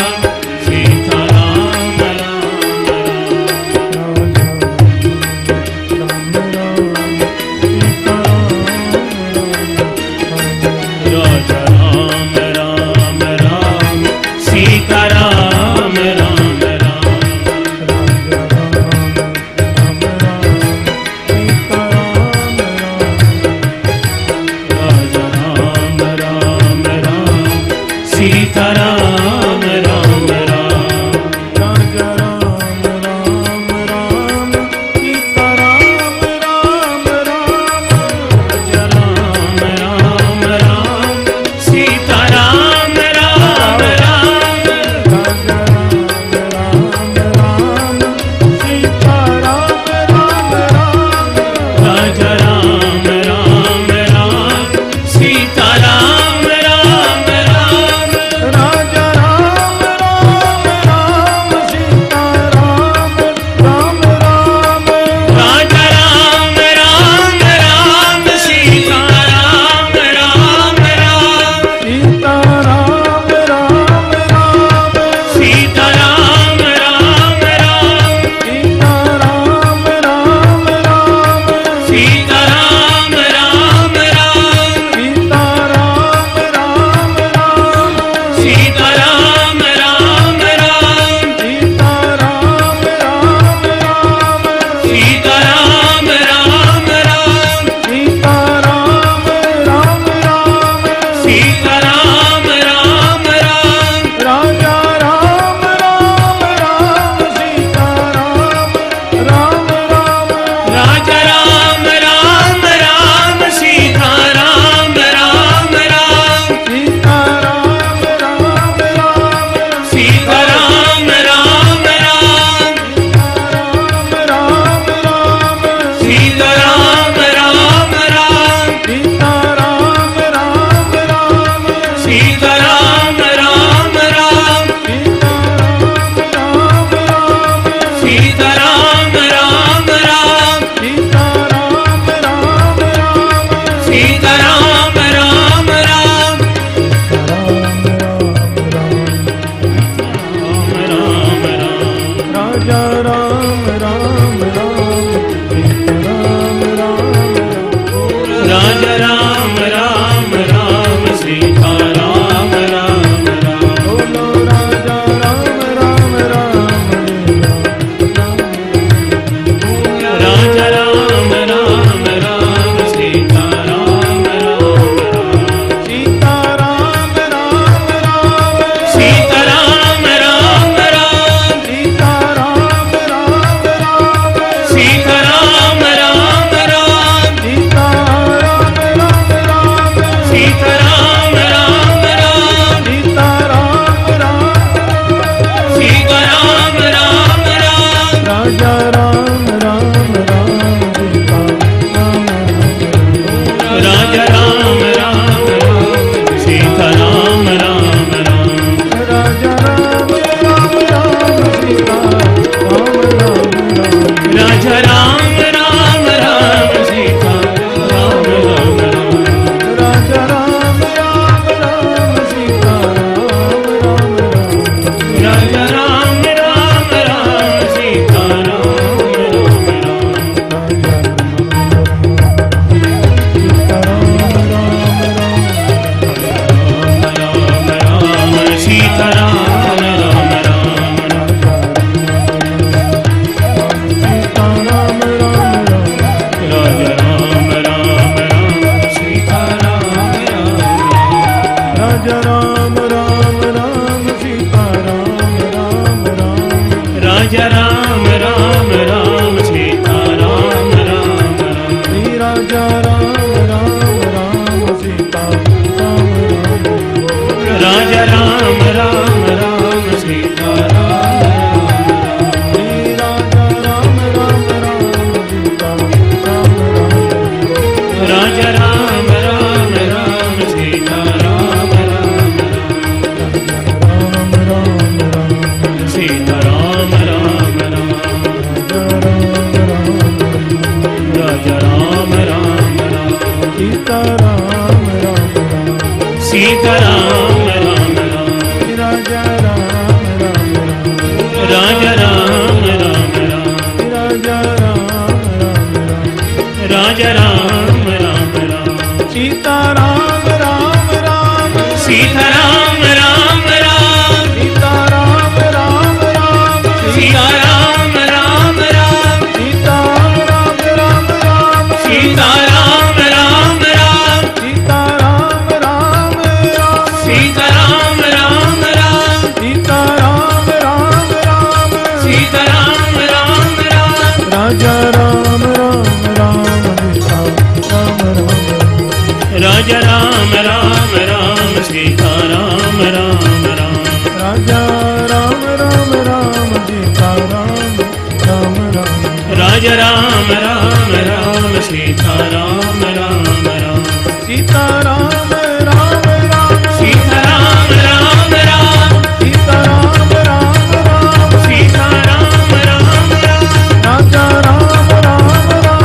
B: सीता राम राम राम
A: राजा राम राम राम सीता राम राम राम
B: राजा राम राम राम सीता राम राम राम
A: श्री राजा राम राम राम सीता राम राम
B: राजा राम राम राम सीता राम
A: श्री राजा राम राम राम सीता राम राम
B: राजा राम राम राम सीता राम राम
A: राम राम राम
B: सीता राम राम राम राजा राम राम राम
A: सीता राम राम राम
B: सीता राम राम राम
A: राजा राम राम राम
B: राजा राम राम राम
A: राजा राम राम राम
B: राजा राम राम राम
A: सीता राम राम राम
B: सीता राम राम राम
A: सीता राम राम राम
B: सीता राम राम राम
A: सीता राम राम राम
B: सीता राम राम राम
A: सीता राम राम राम
B: सीता राम राम राम
A: सीता राम राम राम
B: सीता राम राम राम
A: राजा राम राम राम सीता राम राम
B: राजा राम राम राम सीता राम राम राम
A: राजा राम राम राम सीता राम राम राम
B: राजा राम राम राम सीता राम राम राम
A: सीता राम राम राम
B: सीता राम राम राम
A: सीता राम राम राम
B: सीता राम राम राम
A: राजा राम राम राम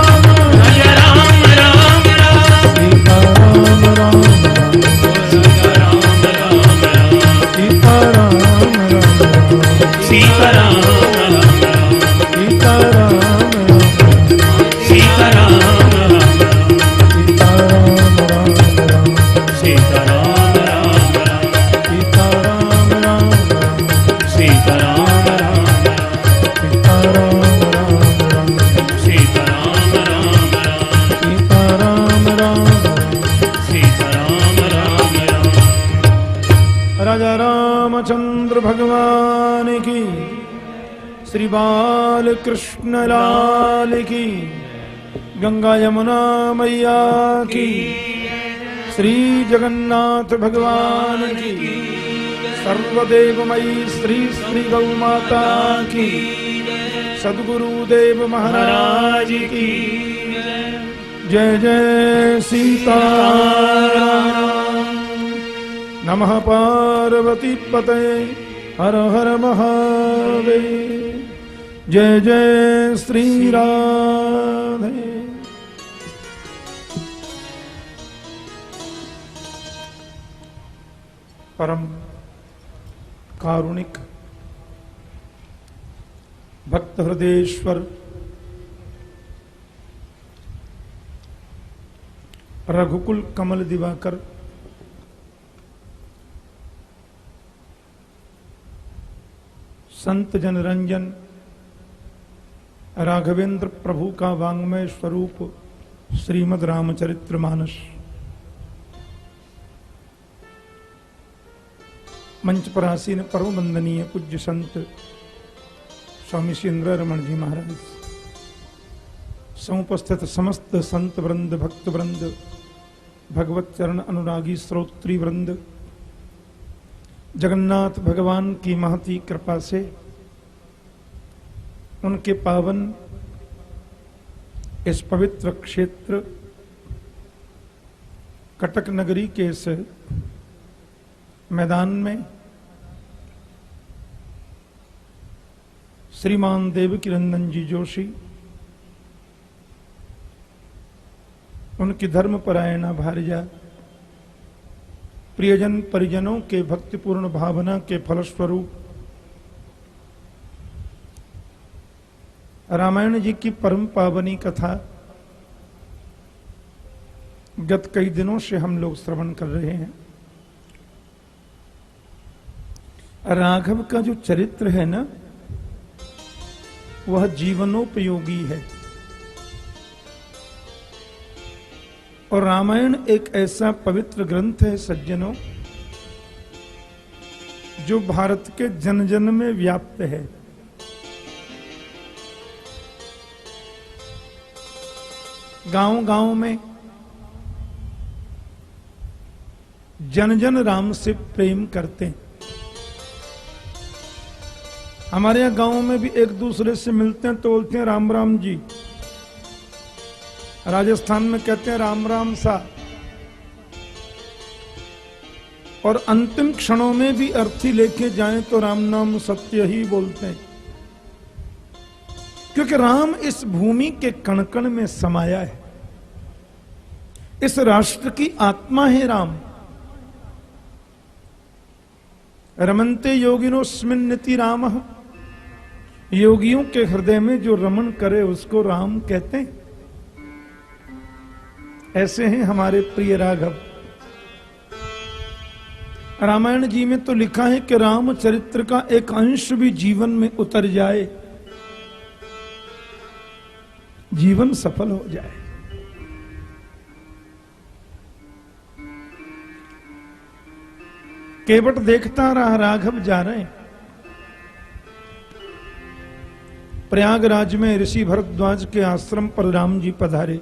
B: राजा राम राम राम
A: सीता राम राम राम
B: सीता राम राम राम
A: सीता राम राम राम
B: सीता राम राम राम
A: सीता राम राम
B: सीता राम राम राम
A: सीता राम राम राम
B: सीता राम राम राम
A: सीता राम राम राम
B: सीता राम राम राम
A: सीता राम राम राम
B: सीता राम राम राम
A: सीता राम राम राम
B: सीता राम राम
A: राजा रामचंद्र भगवान की, श्री बाल कृष्ण लाल की, गंगा यमुना मैया की, श्री जगन्नाथ भगवान की, सर्वदेवमयी श्री श्री गौ माता की, सद्गुरुदेव महाराज की जय जय सीताराम। नमः पार्वती पतये हर हर महादेव। जय जय श्री राधे। परम कारुणिक भक्त हृदयेश्वर रघुकुल कमल दिवाकर संत जनरंजन राघवेंद्र प्रभु का वांग्मय स्वरूप श्रीमद् रामचरितमानस मंच पर आसीन परम वंदनीय पूज्य संत स्वामी श्रीन्द्र रमण जी महाराज, समुपस्थित समस्त संत वृंद, भक्त वृंद, भगवत चरण अनुरागी श्रोत्री वृंद, जगन्नाथ भगवान की महती कृपा से उनके पावन इस पवित्र क्षेत्र कटक नगरी के इस मैदान में श्रीमान देवकी नंदन जी जोशी, उनकी धर्मपरायणा भार्या, प्रियजन परिजनों के भक्तिपूर्ण भावना के फलस्वरूप रामायण जी की परम पावनी कथा गत कई दिनों से हम लोग श्रवण कर रहे हैं। राघव का जो चरित्र है ना, वह जीवनोपयोगी है और रामायण एक ऐसा पवित्र ग्रंथ है सज्जनों, जो भारत के जन जन में व्याप्त है। गांव गांव में जन जन राम से प्रेम करते हैं। हमारे यहाँ गांव में भी एक दूसरे से मिलते हैं तो बोलते हैं राम राम जी। राजस्थान में कहते हैं राम राम सा। और अंतिम क्षणों में भी अर्थी लेके जाएं तो राम नाम सत्य ही बोलते हैं, क्योंकि राम इस भूमि के कण कण में समाया है। इस राष्ट्र की आत्मा है राम। रमन्ते योगिनोस्मिन् निति रामः। योगियों के हृदय में जो रमण करे उसको राम कहते हैं। ऐसे हैं हमारे प्रिय राघव। रामायण जी में तो लिखा है कि राम चरित्र का एक अंश भी जीवन में उतर जाए, जीवन सफल हो जाए। केवट देखता रहा, राघव जा रहे हैं। प्रयागराज में ऋषि भरद्वाज के आश्रम पर राम जी पधारे।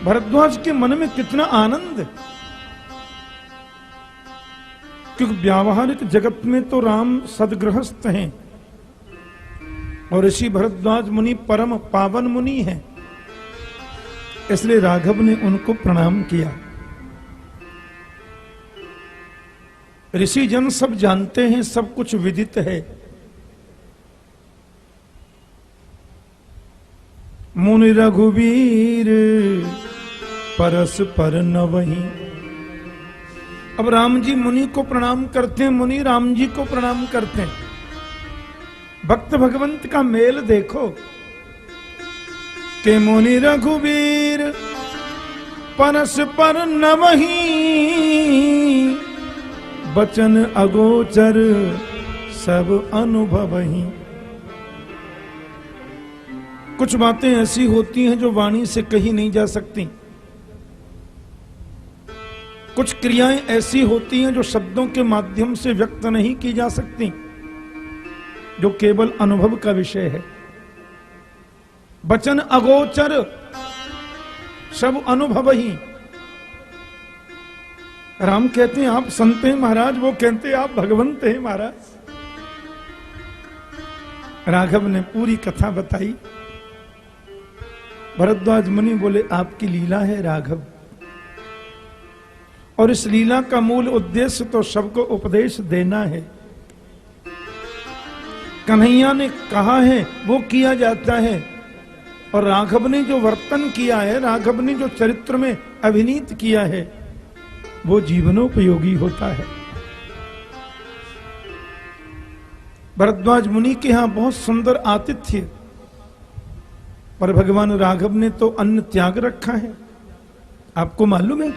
A: भरद्वाज के मन में कितना आनंद, क्योंकि व्यावहारिक जगत में तो राम सदगृहस्थ हैं और ऋषि भरद्वाज मुनि परम पावन मुनि हैं। इसलिए राघव ने उनको प्रणाम किया। ऋषि जन सब जानते हैं, सब कुछ विदित है। मुनि रघुवीर परस्पर नवहि। अब राम जी मुनि को प्रणाम करते हैं, मुनि राम जी को प्रणाम करते हैं। भक्त भगवंत का मेल देखो के मुनि रघुवीर परस्पर नवहि। बचन अगोचर सब अनुभवहि। कुछ बातें ऐसी होती हैं जो वाणी से कही नहीं जा सकती। कुछ क्रियाएं ऐसी होती हैं जो शब्दों के माध्यम से व्यक्त नहीं की जा सकती, जो केवल अनुभव का विषय है। बचन अगोचर सब अनुभव ही। राम कहते हैं आप संत हैं महाराज, वो कहते हैं आप भगवंत हैं महाराज। राघव ने पूरी कथा बताई। भरद्वाज मुनि बोले आपकी लीला है राघव, और इस लीला का मूल उद्देश्य तो सबको उपदेश देना है। कन्हैया ने कहा है वो किया जाता है, और राघव ने जो वर्तन किया है, राघव ने जो चरित्र में अभिनीत किया है, वो जीवनोपयोगी होता है। भरद्वाज मुनि के यहां बहुत सुंदर आतिथ्य, पर भगवान राघव ने तो अन्न त्याग रखा है। आपको मालूम है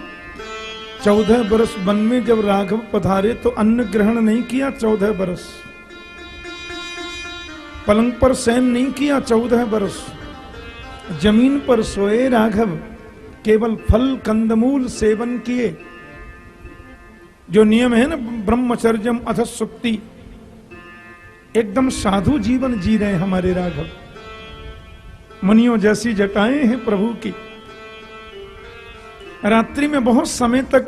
A: 14 बरस वन में जब राघव पधारे तो अन्न ग्रहण नहीं किया। 14 बरस पलंग पर शयन नहीं किया। 14 बरस जमीन पर सोए राघव, केवल फल कंदमूल सेवन किए। जो नियम है ना ब्रह्मचर्यम अथ सुक्ति, एकदम साधु जीवन जी रहे हमारे राघव। मुनियों जैसी जटाएं हैं प्रभु की। रात्रि में बहुत समय तक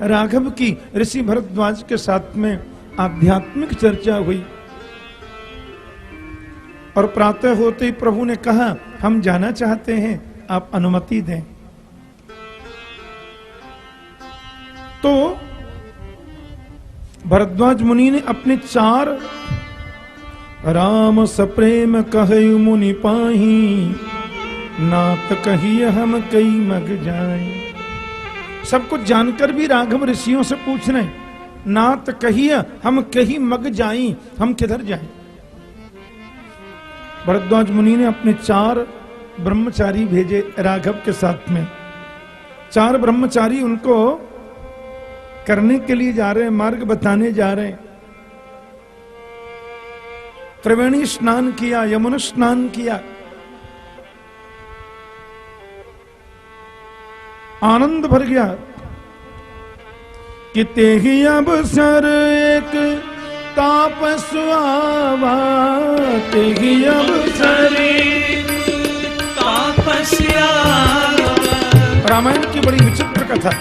A: राघव की ऋषि भरद्वाज के साथ में आध्यात्मिक चर्चा हुई, और प्रातः होते ही प्रभु ने कहा हम जाना चाहते हैं, आप अनुमति दें। तो भरद्वाज मुनि ने अपने 4 राम सप्रेम कहु मुनि पाही, नात कहिए हम कई मग जाए। सब कुछ जानकर भी राघव ऋषियों से पूछ रहे, नात कहिए हम कहीं मग जाई, हम किधर जाएं। भरद्वाज मुनि ने अपने 4 ब्रह्मचारी भेजे राघव के साथ में। 4 ब्रह्मचारी उनको करने के लिए जा रहे हैं, मार्ग बताने जा रहे हैं। त्रिवेणी स्नान किया, यमुना स्नान किया, आनंद भर गया। कि तेहि अवसर एक तापस आवा, तेहि अवसर
B: तापस आवा।
A: रामायण की बड़ी विचित्र कथा।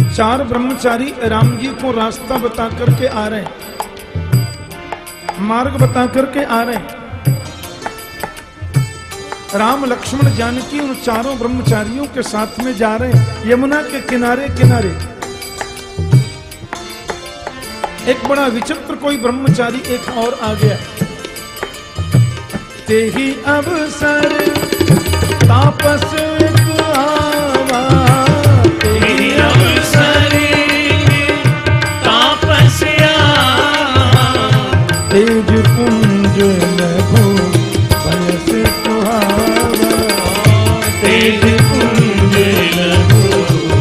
A: 4 ब्रह्मचारी राम जी को रास्ता बता करके आ रहे हैं, मार्ग बता करके आ रहे हैं। राम लक्ष्मण जानकी उन 4 ब्रह्मचारियों के साथ में जा रहे हैं यमुना के किनारे किनारे। एक बड़ा विचित्र कोई ब्रह्मचारी एक और आ गया। तेहि अवसर तापस एक आवा,
B: तेहि अवसर तापस आवा।
A: तेज पुंज लघु बयस सुहावा,
B: तेज पुंज लघु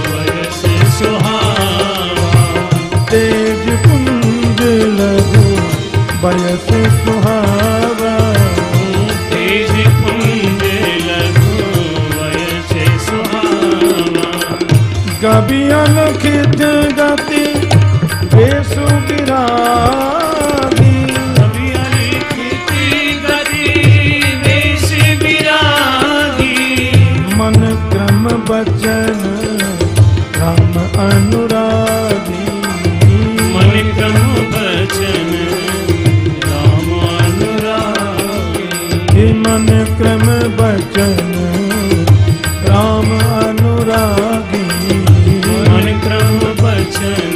B: बयस सुहावा।
A: तेज पुंज लघु बयस सुहावा।
B: तेज पुंज लघु बयस सुहावा।
A: कभी अलखित गति बेसु विरागी,
B: कभी अलिखित गति वेश विरागी।
A: मन क्रम बचन राम अनुरागी,
B: मन क्रम बचन राम अनुरागी।
A: मन क्रम बचन राम अनुरागी।
B: मन क्रम बचन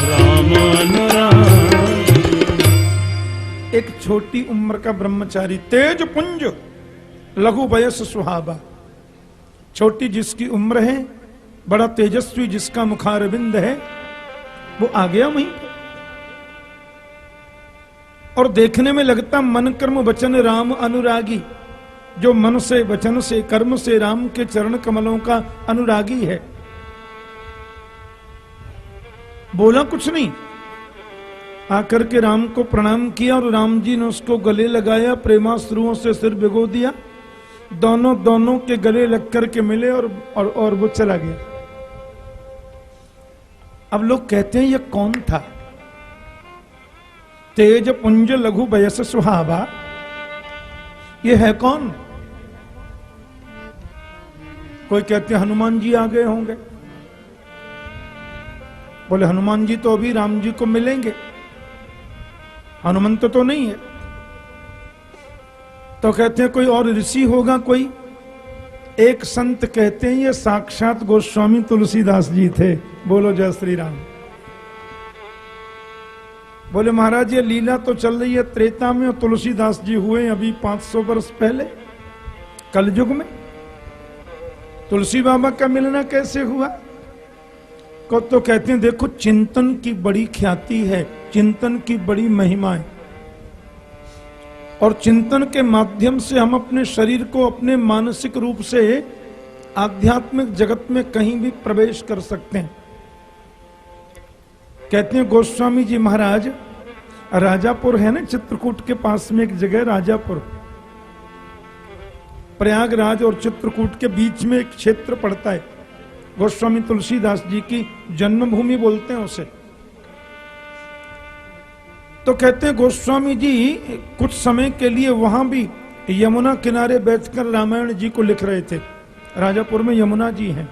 B: राम अनुरागी।
A: एक छोटी उम्र का ब्रह्मचारी, तेज पुंज लघु वयस सुहावा। छोटी जिसकी उम्र है, बड़ा तेजस्वी जिसका मुखारविंद है, वो आ गया वहीं पे। और देखने में लगता मन कर्म वचन राम अनुरागी, जो मन से वचन से कर्म से राम के चरण कमलों का अनुरागी है। बोला कुछ नहीं, आकर के राम को प्रणाम किया और राम जी ने उसको गले लगाया, प्रेमाश्रुओं से सिर भिगो दिया। दोनों के गले लग करके मिले और वो चला गया। अब लोग कहते हैं ये कौन था? तेज पुंज लघु वयस सुहावा, ये है कौन? कोई कहते हैं हनुमान जी आ गए होंगे। बोले हनुमान जी तो अभी राम जी को मिलेंगे, हनुमंत तो नहीं है। तो कहते हैं कोई और ऋषि होगा कोई। एक संत कहते हैं ये साक्षात गोस्वामी तुलसीदास जी थे। बोलो जय श्री राम। बोले महाराज ये लीला तो चल रही है त्रेता में, और तुलसीदास जी हुए अभी 500 वर्ष पहले कलयुग में। तुलसी बाबा का मिलना कैसे हुआ? को तो कहते हैं देखो चिंतन की बड़ी ख्याति है, चिंतन की बड़ी महिमा है, और चिंतन के माध्यम से हम अपने शरीर को अपने मानसिक रूप से आध्यात्मिक जगत में कहीं भी प्रवेश कर सकते हैं। कहते हैं गोस्वामी जी महाराज, राजापुर है ना चित्रकूट के पास में एक जगह राजापुर, प्रयागराज और चित्रकूट के बीच में एक क्षेत्र पड़ता है। गोस्वामी तुलसीदास जी की जन्मभूमि बोलते हैं उसे। तो कहते हैं गोस्वामी जी कुछ समय के लिए वहां भी यमुना किनारे बैठकर रामायण जी को लिख रहे थे। राजापुर में यमुना जी हैं।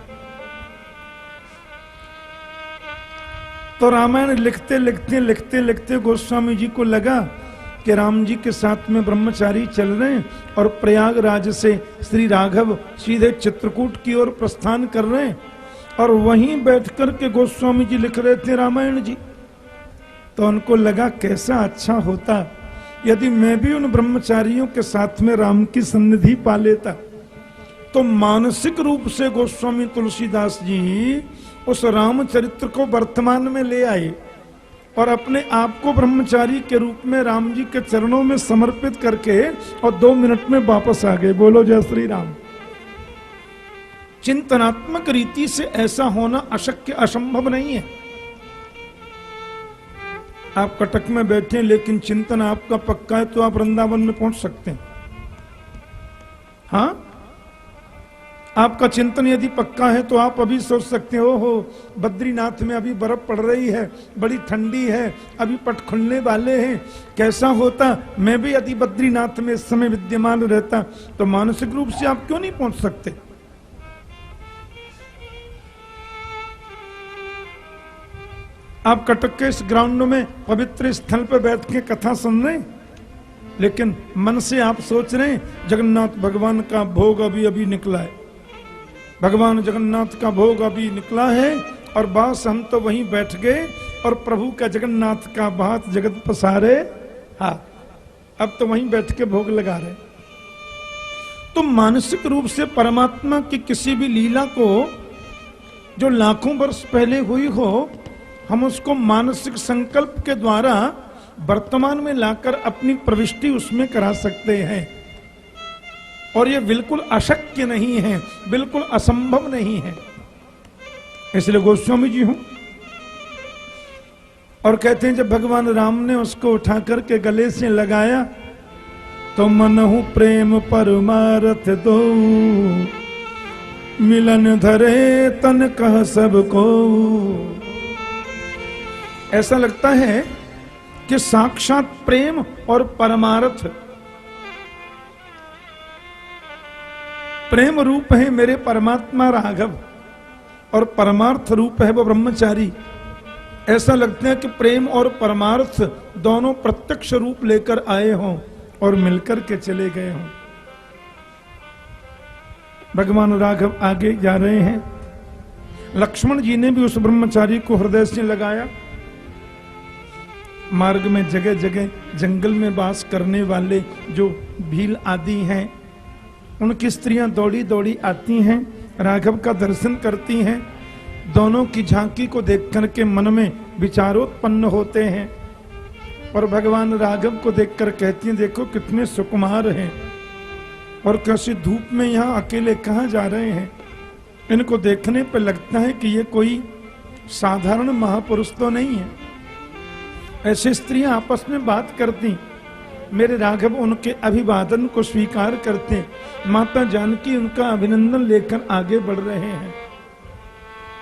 A: तो रामायण लिखते लिखते गोस्वामी जी को लगा कि राम जी के साथ में ब्रह्मचारी चल रहे हैं और प्रयागराज से श्री राघव सीधे चित्रकूट की ओर प्रस्थान कर रहे हैं, और वहीं बैठकर के गोस्वामी जी लिख रहे थे रामायण जी। तो उनको लगा कैसा अच्छा होता यदि मैं भी उन ब्रह्मचारियों के साथ में राम की सन्निधि पा लेता। तो मानसिक रूप से गोस्वामी तुलसीदास जी उस रामचरित्र को वर्तमान में ले आए और अपने आप को ब्रह्मचारी के रूप में राम जी के चरणों में समर्पित करके और 2 मिनट में वापस आ गए। बोलो जय श्री राम। चिंतनात्मक रीति से ऐसा होना अशक्य असंभव नहीं है। आप कटक में बैठे लेकिन चिंतन आपका पक्का है तो आप वृंदावन में पहुंच सकते हैं। हाँ, आपका चिंतन यदि पक्का है तो आप अभी सोच सकते हो बद्रीनाथ में अभी बर्फ पड़ रही है, बड़ी ठंडी है, अभी पट खुलने वाले हैं, कैसा होता मैं भी यदि बद्रीनाथ में इस समय विद्यमान रहता। तो मानसिक रूप से आप क्यों नहीं पहुंच सकते? आप कटक के इस ग्राउंड में पवित्र स्थल पर बैठ के कथा सुन रहे हैं, लेकिन मन से आप सोच रहे हैं जगन्नाथ भगवान का भोग अभी अभी निकला है, भगवान जगन्नाथ का भोग अभी निकला है, और बस हम तो वहीं बैठ गए और प्रभु का जगन्नाथ का भात जगत पसारे हाथ, अब तो वहीं बैठ के भोग लगा रहे। तो मानसिक रूप से परमात्मा की किसी भी लीला को जो लाखों वर्ष पहले हुई हो, हम उसको मानसिक संकल्प के द्वारा वर्तमान में लाकर अपनी प्रविष्टि उसमें करा सकते हैं, और ये बिल्कुल अशक्य नहीं है, बिल्कुल असंभव नहीं है। इसलिए गोस्वामी जी हूं और कहते हैं जब भगवान राम ने उसको उठा करके गले से लगाया तो मनहु प्रेम परमारथ दो, मिलन धरे तन कह सबको। ऐसा लगता है कि साक्षात प्रेम और परमार्थ, प्रेम रूप है मेरे परमात्मा राघव और परमार्थ रूप है वो ब्रह्मचारी। ऐसा लगता है कि प्रेम और परमार्थ दोनों प्रत्यक्ष रूप लेकर आए हों और मिलकर के चले गए हों। भगवान राघव आगे जा रहे हैं, लक्ष्मण जी ने भी उस ब्रह्मचारी को हृदय से लगाया। मार्ग में जगह जगह जंगल में वास करने वाले जो भील आदि हैं, उनकी स्त्रियां दौड़ी दौड़ी आती हैं, राघव का दर्शन करती हैं, दोनों की झांकी को देख करके मन में विचारोत्पन्न होते हैं और भगवान राघव को देखकर कहती हैं देखो कितने सुकुमार हैं और कैसी धूप में यहाँ अकेले कहाँ जा रहे हैं। इनको देखने पर लगता है कि ये कोई साधारण महापुरुष तो नहीं है। ऐसी स्त्रियां आपस में बात करती, मेरे राघव उनके अभिवादन को स्वीकार करते, माता जानकी उनका अभिनंदन लेकर आगे बढ़ रहे हैं।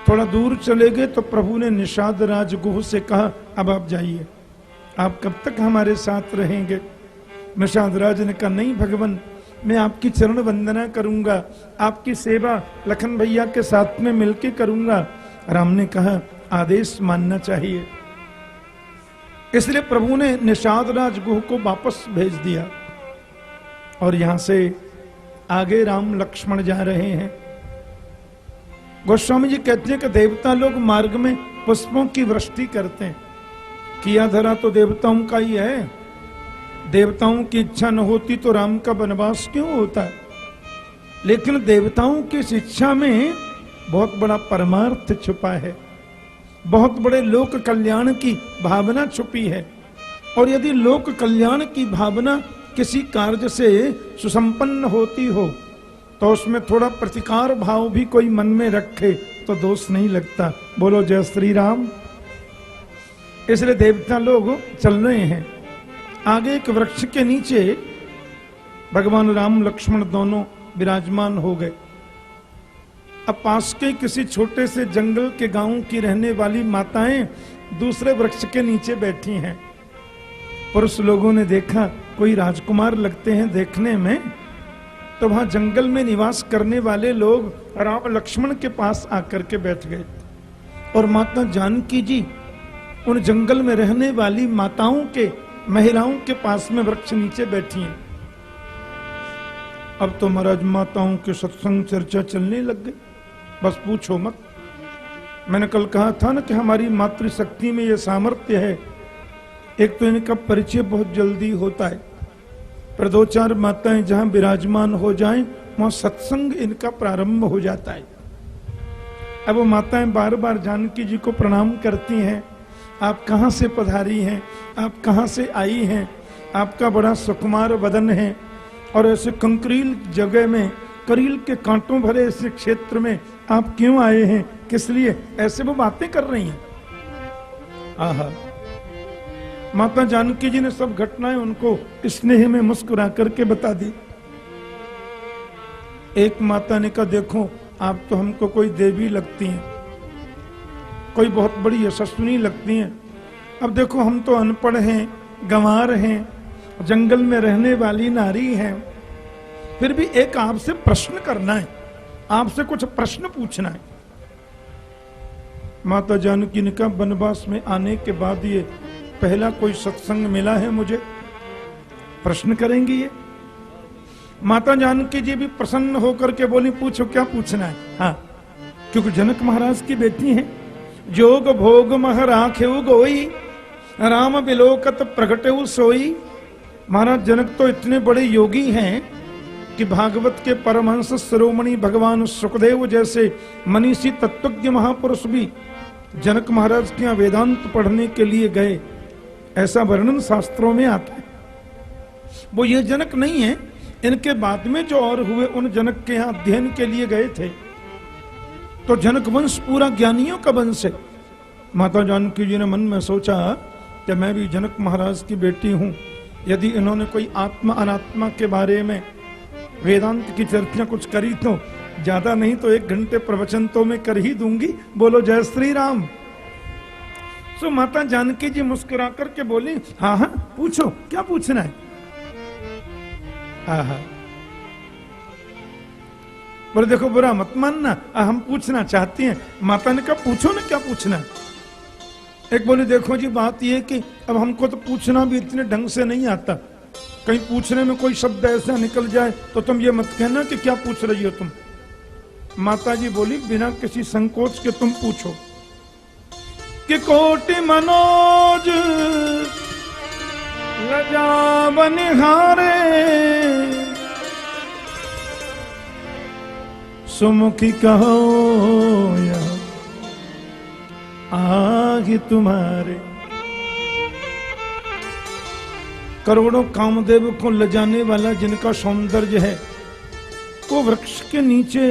A: थोड़ा दूर चले गए तो प्रभु ने निषाद राज गुह से कहा अब आप जाइए, आप कब तक हमारे साथ रहेंगे? निषाद राज ने कहा नहीं भगवान, मैं आपकी चरण वंदना करूंगा, आपकी सेवा लखन भैया के साथ में मिलके करूंगा। राम ने कहा आदेश मानना चाहिए। इसलिए प्रभु ने निषाद राज गुह को वापस भेज दिया और यहां से आगे राम लक्ष्मण जा रहे हैं। गोस्वामी जी कहते हैं कि देवता लोग मार्ग में पुष्पों की वृष्टि करते हैं। किया धरा तो देवताओं का ही है, देवताओं की इच्छा न होती तो राम का वनवास क्यों होता? लेकिन देवताओं की इस इच्छा में बहुत बड़ा परमार्थ छुपा है, बहुत बड़े लोक कल्याण की भावना छुपी है। और यदि लोक कल्याण की भावना किसी कार्य से सुसंपन्न होती हो तो उसमें थोड़ा प्रतिकार भाव भी कोई मन में रखे तो दोष नहीं लगता। बोलो जय श्री राम। इसलिए देवता लोग चल रहे हैं। आगे एक वृक्ष के नीचे भगवान राम लक्ष्मण दोनों विराजमान हो गए। अब पास के किसी छोटे से जंगल के गांव की रहने वाली माताएं दूसरे वृक्ष के नीचे बैठी हैं। पुरुष लोगों ने देखा कोई राजकुमार लगते हैं देखने में, तो वहां जंगल में निवास करने वाले लोग राम लक्ष्मण के पास आकर के बैठ गए और माता जानकी जी उन जंगल में रहने वाली माताओं के महिलाओं के पास में वृक्ष नीचे बैठी हैं। अब तो महाराज माताओं के सत्संग चर्चा चलने लग गई, बस पूछो मत। मैंने कल कहा था ना कि हमारी मातृशक्ति में यह सामर्थ्य है, एक तो इनका परिचय बहुत जल्दी होता है, पर दो चार माताएं जहां विराजमान हो जाएं वहां सत्संग इनका प्रारंभ हो जाता है। अब वो माताएं बार बार जानकी जी को प्रणाम करती हैं, आप कहां से पधारी हैं, आप कहां से आई हैं, आपका बड़ा सुकुमार वदन है और ऐसे कंकरील जगह में, करील के कांटों भरे ऐसे क्षेत्र में आप क्यों आए हैं, किस लिए, ऐसे वो बातें कर रही हैं। आहा, माता जानकी जी ने सब घटनाएं उनको स्नेह में मुस्कुरा करके बता दी। एक माता ने कहा देखो आप तो हमको कोई देवी लगती हैं, कोई बहुत बड़ी यशस्विनी लगती हैं, अब देखो हम तो अनपढ़ हैं, गंवार हैं, जंगल में रहने वाली नारी हैं, फिर भी एक आपसे प्रश्न करना है, आपसे कुछ प्रश्न पूछना है। माता जानकी ने कहा वनवास में आने के बाद ये पहला कोई सत्संग मिला है मुझे, प्रश्न करेंगी ये। माता जानकी जी भी प्रसन्न होकर के बोली पूछो क्या पूछना है। हाँ, क्योंकि जनक महाराज की बेटी है। जोग भोग मह राखेउ गोई, राम बिलोकत प्रगटेउ सोई। महाराज जनक तो इतने बड़े योगी हैं कि भागवत के परमहंस शिरोमणि भगवान सुखदेव जैसे मनीषी तत्वज्ञ महापुरुष भी जनक महाराज के यहाँ वेदांत पढ़ने के लिए गए, ऐसा वर्णन शास्त्रों में आता है। वो ये जनक नहीं है, इनके बाद में जो और हुए उन जनक के यहाँ अध्ययन के लिए गए थे। तो जनक वंश पूरा ज्ञानियों का वंश है। माता जानकी जी ने मन में सोचा कि मैं भी जनक महाराज की बेटी हूं, यदि इन्होंने कोई आत्मा अनात्मा के बारे में वेदांत की चर्चा कुछ करी तो ज्यादा नहीं तो 1 घंटे प्रवचन तो मैं कर ही दूंगी। बोलो जय श्री राम। सो माता जानकी जी मुस्कुरा करके बोली हाँ हाँ पूछो क्या पूछना है। आहा, बोले देखो बुरा मत मानना, हम पूछना चाहती हैं। माता ने कहा पूछो ना क्या पूछना है। एक बोली देखो जी बात यह कि अब हमको तो पूछना भी इतने ढंग से नहीं आता, कहीं पूछने में कोई शब्द ऐसा निकल जाए तो तुम ये मत कहना कि क्या पूछ रही हो तुम। माता जी बोली बिना किसी संकोच के तुम पूछो कि कोटि मनोज लजा बनिहारे, सुमुखी कहो या आगे तुम्हारे। करोड़ों कामदेव को लजाने वाला जिनका सौंदर्य है, वो वृक्ष के नीचे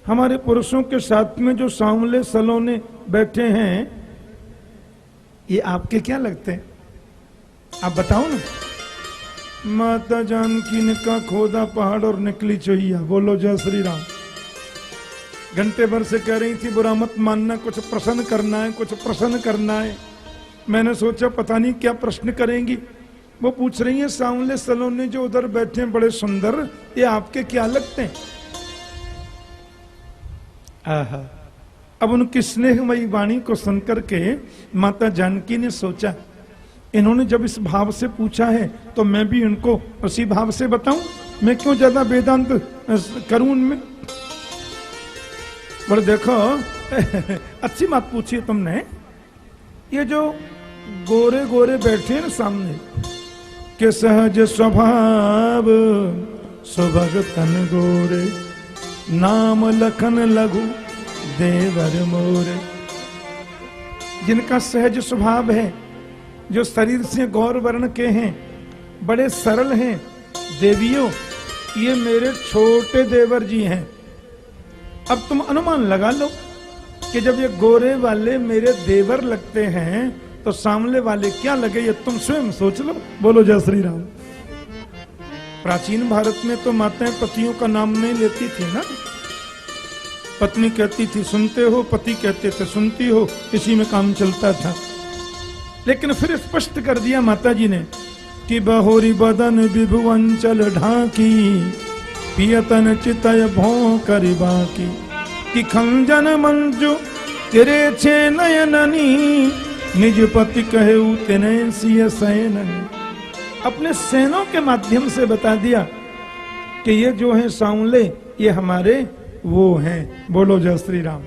A: हमारे पुरुषों के साथ में जो सांवले सलोने बैठे हैं, ये आपके क्या लगते हैं? आप बताओ ना। माता जानकी ने कहा खोदा पहाड़ और निकली चोहिया। बोलो जय श्री राम। घंटे भर से कह रही थी बुरा मत मानना, कुछ प्रश्न करना है, कुछ प्रश्न करना है। मैंने सोचा पता नहीं क्या प्रश्न करेंगी। वो पूछ रही है सांवले सलोने जो उधर बैठे हैं बड़े सुंदर, ये आपके क्या लगते हैं? आहा, अब उनकी स्नेहमयी वाणी को सुनकर के माता जानकी ने सोचा इन्होंने जब इस भाव से पूछा है तो मैं भी उनको उसी भाव से बताऊं। मैं क्यों ज्यादा वेदांत करूं उनमें। बोले देखो अच्छी बात पूछी तुमने। ये जो गोरे गोरे बैठे हैं ना सामने, के सहज स्वभाव सुभग तन गोरे, नाम लखन लघु देवर मोरे। जिनका सहज स्वभाव है, जो शरीर से गौर वर्ण के हैं, बड़े सरल हैं। देवियों, ये मेरे छोटे देवर जी हैं। अब तुम अनुमान लगा लो कि जब ये गोरे वाले मेरे देवर लगते हैं तो सामने वाले क्या लगे, ये तुम स्वयं सोच लो। बोलो जय श्री राम। प्राचीन भारत में तो माताएं पतियों का नाम नहीं लेती थी ना। पत्नी कहती थी सुनते हो, पति कहते थे सुनती हो, इसी में काम चलता था। लेकिन फिर स्पष्ट कर दिया माता जी ने कि बहोरी बदन विभुवंचल ढाकी, पियतन चितय भों करी बाकी, कि खंजन मंजू तेरे छे नयननी, निज पति कहे तेने सिय सैननी। अपने सैनों के माध्यम से बता दिया कि ये जो है सांवले, ये हमारे वो हैं। बोलो जय श्री राम।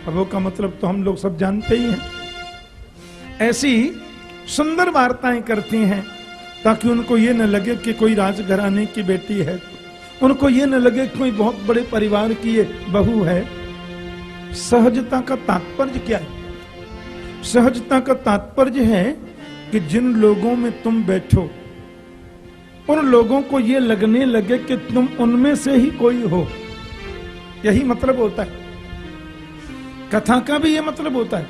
A: अब वो का मतलब तो हम लोग सब जानते ही हैं। ऐसी सुंदर वार्ताएं करती हैं ताकि उनको ये न लगे कि कोई राजघराने की बेटी है, उनको ये न लगे कि कोई बहुत बड़े परिवार की ये बहू है। सहजता का तात्पर्य क्या है? सहजता का तात्पर्य है कि जिन लोगों में तुम बैठो उन लोगों को ये लगने लगे कि तुम उनमें से ही कोई हो। यही मतलब होता है। कथा का भी ये मतलब होता है।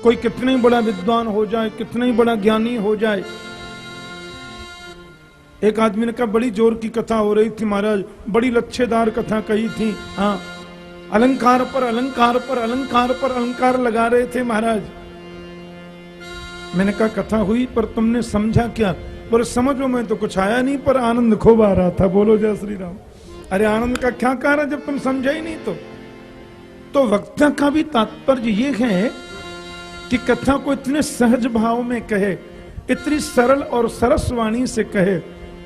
A: कोई कितना ही बड़ा विद्वान हो जाए, कितना ही बड़ा ज्ञानी हो जाए, एक आदमी ने कहा बड़ी जोर की कथा हो रही थी महाराज, बड़ी लच्छेदार कथा कही थी। हाँ, अलंकार पर अलंकार पर अलंकार पर अलंकार लगा रहे थे महाराज। मैंने कहा कथा हुई पर तुमने समझा क्या? बोले समझो मैं तो कुछ आया नहीं पर आनंद खूब आ रहा था। बोलो जय श्री राम। अरे आनंद का क्या कारण जब तुम समझा ही नहीं तो वक्ता का भी तात्पर्य ये है कि कथा को इतने सहज भाव में कहे, इतनी सरल और सरस वाणी से कहे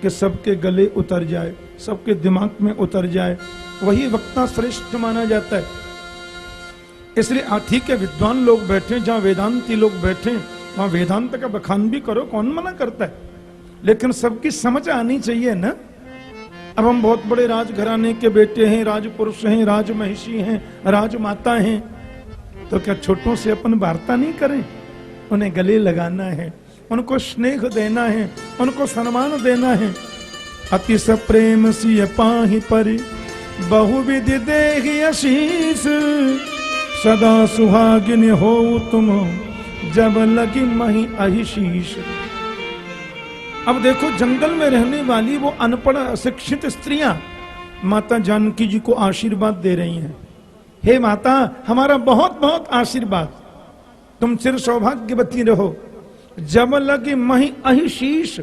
A: कि सबके गले उतर जाए, सबके दिमाग में उतर जाए, वही वक्ता श्रेष्ठ माना जाता है। इसलिए ठीक है विद्वान लोग बैठे, जहां वेदांती लोग बैठे वहां वेदांत का बखान भी करो, कौन मना करता है, लेकिन सबकी समझ आनी चाहिए ना। अब हम बहुत बड़े राजघराने के बेटे हैं, राजपुरुष हैं, राजमहिषी हैं, राजमाता हैं, तो क्या छोटों से अपन वार्ता नहीं करें? उन्हें गले लगाना है, उनको स्नेह देना है, उनको सम्मान देना है। अति सप्रेम सिय पाहि परि बहुविध देहि आशीष, सदा सुहागिन हो तुम जब लगी मही अहिशीष। अब देखो जंगल में रहने वाली वो अनपढ़ अशिक्षित स्त्रियां माता जानकी जी को आशीर्वाद दे रही हैं। हे माता, हमारा बहुत बहुत आशीर्वाद, तुम चिर सौभाग्यवती रहो। जब लगे मही अहिशीष,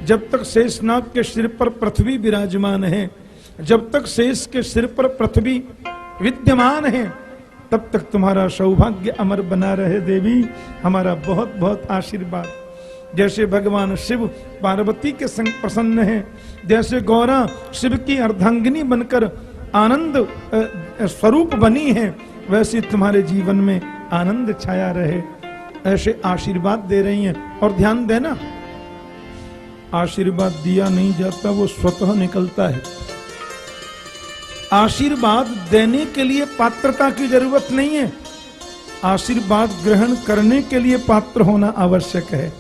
A: जब तक शेषनाग के सिर पर पृथ्वी विराजमान है, जब तक शेष के सिर पर पृथ्वी विद्यमान है, तब तक तुम्हारा सौभाग्य अमर बना रहे देवी, हमारा बहुत बहुत आशीर्वाद। जैसे भगवान शिव पार्वती के संग प्रसन्न है, जैसे गौरा शिव की अर्धांगिनी बनकर आनंद स्वरूप बनी है, वैसे तुम्हारे जीवन में आनंद छाया रहे, ऐसे आशीर्वाद दे रही हैं। और ध्यान देना, आशीर्वाद दिया नहीं जाता, वो स्वतः निकलता है। आशीर्वाद देने के लिए पात्रता की जरूरत नहीं है, आशीर्वाद ग्रहण करने के लिए पात्र होना आवश्यक है।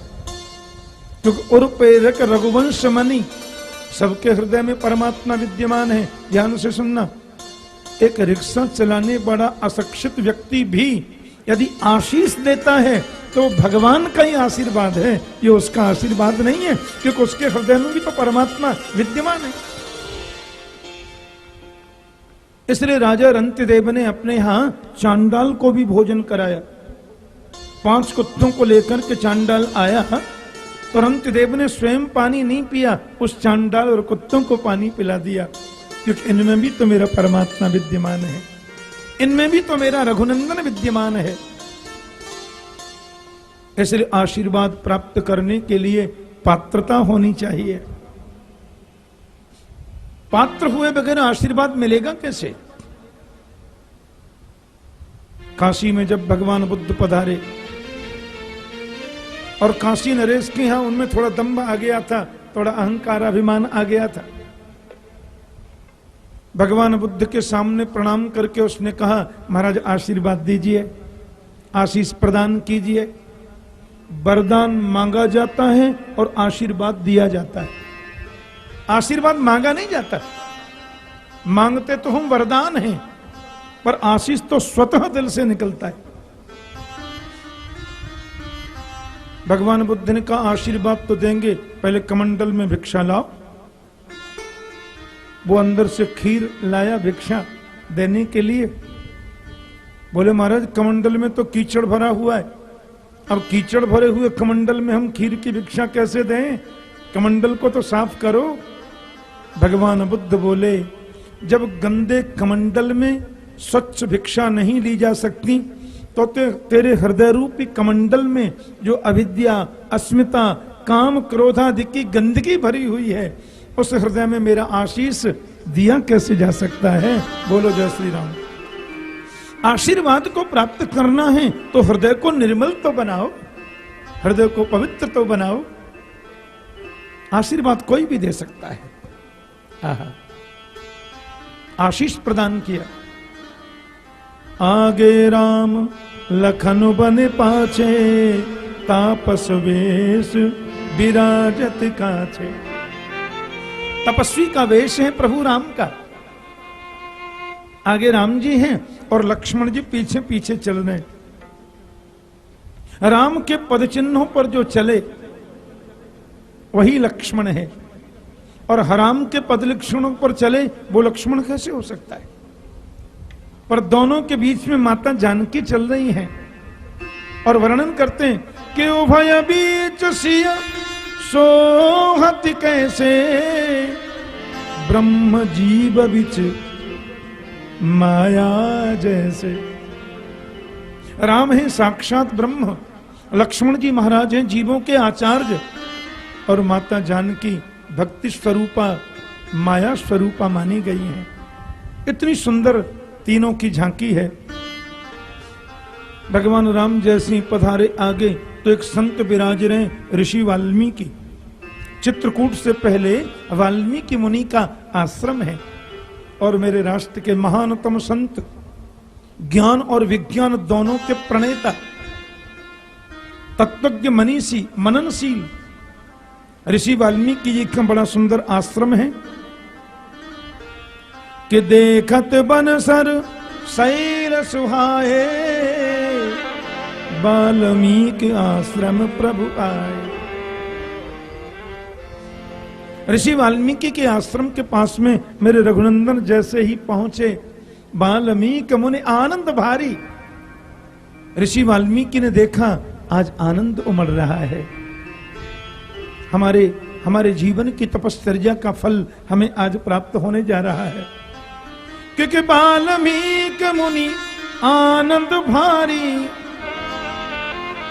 A: क्योंकि उर्पेरक रघुवंश मणि, सबके हृदय में परमात्मा विद्यमान है। ध्यान से सुनना, एक रिक्शा चलाने वाला अशिक्षित व्यक्ति भी यदि आशीष देता है तो भगवान का ही आशीर्वाद है, ये उसका आशीर्वाद नहीं है, क्योंकि उसके हृदय में भी तो परमात्मा विद्यमान है। इसलिए राजा रंतिदेव ने अपने यहां चांडाल को भी भोजन कराया। 5 कुत्तों को लेकर के चांडाल आया, तो रंतिदेव ने स्वयं पानी नहीं पिया, उस चांडाल और कुत्तों को पानी पिला दिया, क्योंकि इनमें भी तो मेरा परमात्मा विद्यमान है, इनमें भी तो मेरा रघुनंदन विद्यमान है। इसलिए आशीर्वाद प्राप्त करने के लिए पात्रता होनी चाहिए। पात्र हुए बगैर आशीर्वाद मिलेगा कैसे? काशी में जब भगवान बुद्ध पधारे और काशी नरेश के यहां उनमें थोड़ा दंभ आ गया था, थोड़ा अहंकार अभिमान आ गया था। भगवान बुद्ध के सामने प्रणाम करके उसने कहा, महाराज आशीर्वाद दीजिए, आशीष प्रदान कीजिए। वरदान मांगा जाता है और आशीर्वाद दिया जाता है। आशीर्वाद मांगा नहीं जाता, मांगते तो हम वरदान हैं, पर आशीष तो स्वतः दिल से निकलता है। भगवान बुद्ध ने कहा आशीर्वाद तो देंगे, पहले कमंडल में भिक्षा लाओ। वो अंदर से खीर लाया भिक्षा देने के लिए। बोले महाराज कमंडल में तो कीचड़ भरा हुआ है, अब कीचड़ भरे हुए कमंडल में हम खीर की भिक्षा कैसे दें? कमंडल को तो साफ करो। भगवान बुद्ध बोले, जब गंदे कमंडल में स्वच्छ भिक्षा नहीं ली जा सकती, तो तेरे हृदय रूपी कमंडल में जो अविद्या, अस्मिता, काम, क्रोध आदि की गंदगी भरी हुई है, उस हृदय में मेरा आशीष दिया कैसे जा सकता है? बोलो जय श्री राम। आशीर्वाद को प्राप्त करना है तो हृदय को निर्मल तो बनाओ, हृदय को पवित्र तो बनाओ। आशीर्वाद कोई भी दे सकता है। आशीष प्रदान किया। आगे राम लखन बन पाछे, तापस वेश विराजत काछे। तपस्वी का वेश है प्रभु राम का, आगे राम जी हैं और लक्ष्मण जी पीछे पीछे चल रहे। राम के पद चिन्हों पर जो चले वही लक्ष्मण है, और हराम के पद लक्षणों पर चले वो लक्ष्मण कैसे हो सकता है? पर दोनों के बीच में माता जानकी चल रही हैं और वर्णन करते हैं कि उभय बीच सिया सोहत कैसे, ब्रह्म जीव बिच माया जैसे। राम है साक्षात ब्रह्म, लक्ष्मण जी महाराज हैं जीवों के आचार्य, और माता जानकी भक्ति स्वरूपा माया स्वरूपा मानी गई हैं। इतनी सुंदर तीनों की झांकी है। भगवान राम जैसी पधारे आगे तो एक संत विराज रहे, ऋषि वाल्मीकि। चित्रकूट से पहले वाल्मीकि मुनि का आश्रम है, और मेरे राष्ट्र के महानतम संत, ज्ञान और विज्ञान दोनों के प्रणेता, तत्वज्ञ मनीषी मननशील ऋषि वाल्मीकि जी का बड़ा सुंदर आश्रम है कि देखत बन सर शैल सुहाए, वाल्मीकि आश्रम प्रभु आए। ऋषि वाल्मीकि के आश्रम के पास में मेरे रघुनंदन जैसे ही पहुंचे, वाल्मीकि मुनि आनंद भारी। ऋषि वाल्मीकि ने देखा आज आनंद उमड़ रहा है, हमारे जीवन की तपश्चर्या का फल हमें आज प्राप्त होने जा रहा है, क्योंकि वाल्मीकि मुनि आनंद भारी,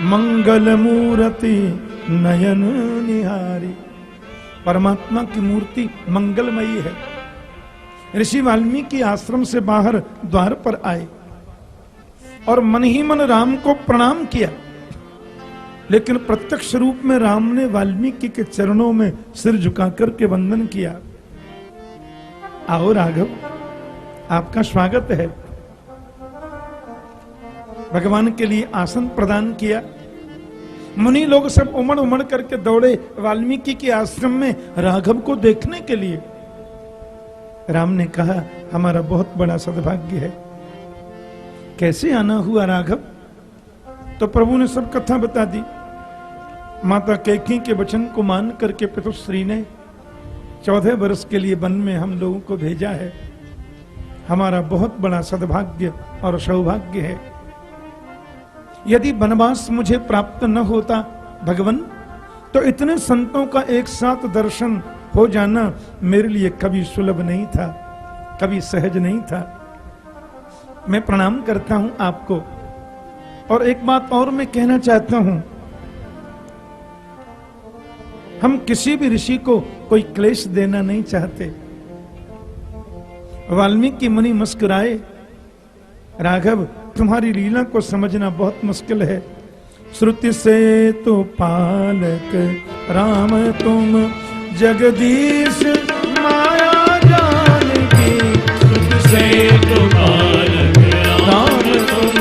A: मंगल मूर्ति नयन निहारी। परमात्मा की मूर्ति मंगलमयी है। ऋषि वाल्मीकि आश्रम से बाहर द्वार पर आए और मन ही मन राम को प्रणाम किया, लेकिन प्रत्यक्ष रूप में राम ने वाल्मीकि के चरणों में सिर झुकाकर के वंदन किया। आओ राघव, आपका स्वागत है। भगवान के लिए आसन प्रदान किया। मुनि लोग सब उमड़ उमड़ करके दौड़े वाल्मीकि के आश्रम में राघव को देखने के लिए। राम ने कहा हमारा बहुत बड़ा सद्भाग्य है। कैसे आना हुआ राघव? तो प्रभु ने सब कथा बता दी। माता कैकेयी के वचन को मान करके पितुश्री ने 14 वर्ष के लिए वन में हम लोगों को भेजा है। हमारा बहुत बड़ा सद्भाग्य और सौभाग्य है। यदि वनवास मुझे प्राप्त न होता भगवान, तो इतने संतों का एक साथ दर्शन हो जाना मेरे लिए कभी सुलभ नहीं था, कभी सहज नहीं था। मैं प्रणाम करता हूं आपको। और एक बात और मैं कहना चाहता हूं, हम किसी भी ऋषि को कोई क्लेश देना नहीं चाहते। वाल्मीकि मुनि मुस्कुराए, राघव तुम्हारी लीला को समझना बहुत मुश्किल है। श्रुति से तो पालक राम तुम, जगदीश माया जानकी।
B: श्रुति से तो पालक राम तुम,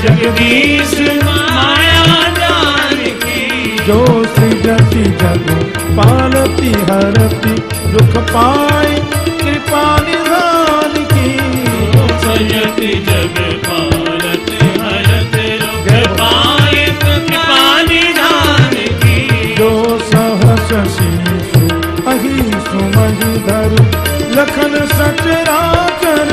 B: जगदीश माया जानकी।
A: जो सृजति जग पालती हरती, दुख पाए कृपा निधान की।
B: जो सृजति जग पालत हरत, दुख पाए कृपा निधान की।
A: जो सहस शीशु अहिसु महीधर, लखन सचराचर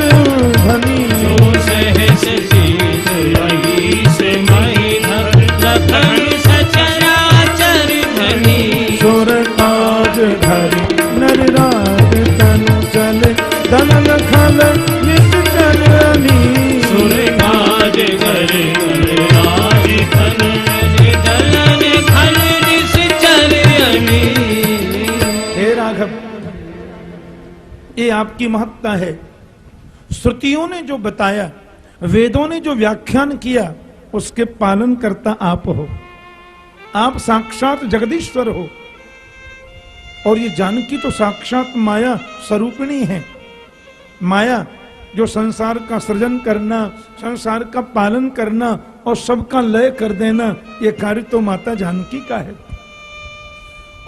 A: धनी।
B: जो सहस शीशु अहिसु महीधर, लखन सचराचर धनी।
A: सुर काज धरि नर राज तनु चले, दलन खल निश्चल अनी।
B: सुर काज धरि नर राज तनु चले, दलन खल निश्चल अनी।
A: हे राघव, ये आपकी महत्ता है। श्रुतियों ने जो बताया, वेदों ने जो व्याख्यान किया, उसके पालन करता आप हो। आप साक्षात जगदीश्वर हो। और ये जानकी तो साक्षात माया स्वरूपिणी है। माया जो संसार का सृजन करना, संसार का पालन करना और सबका लय कर देना, ये कार्य तो माता जानकी का है।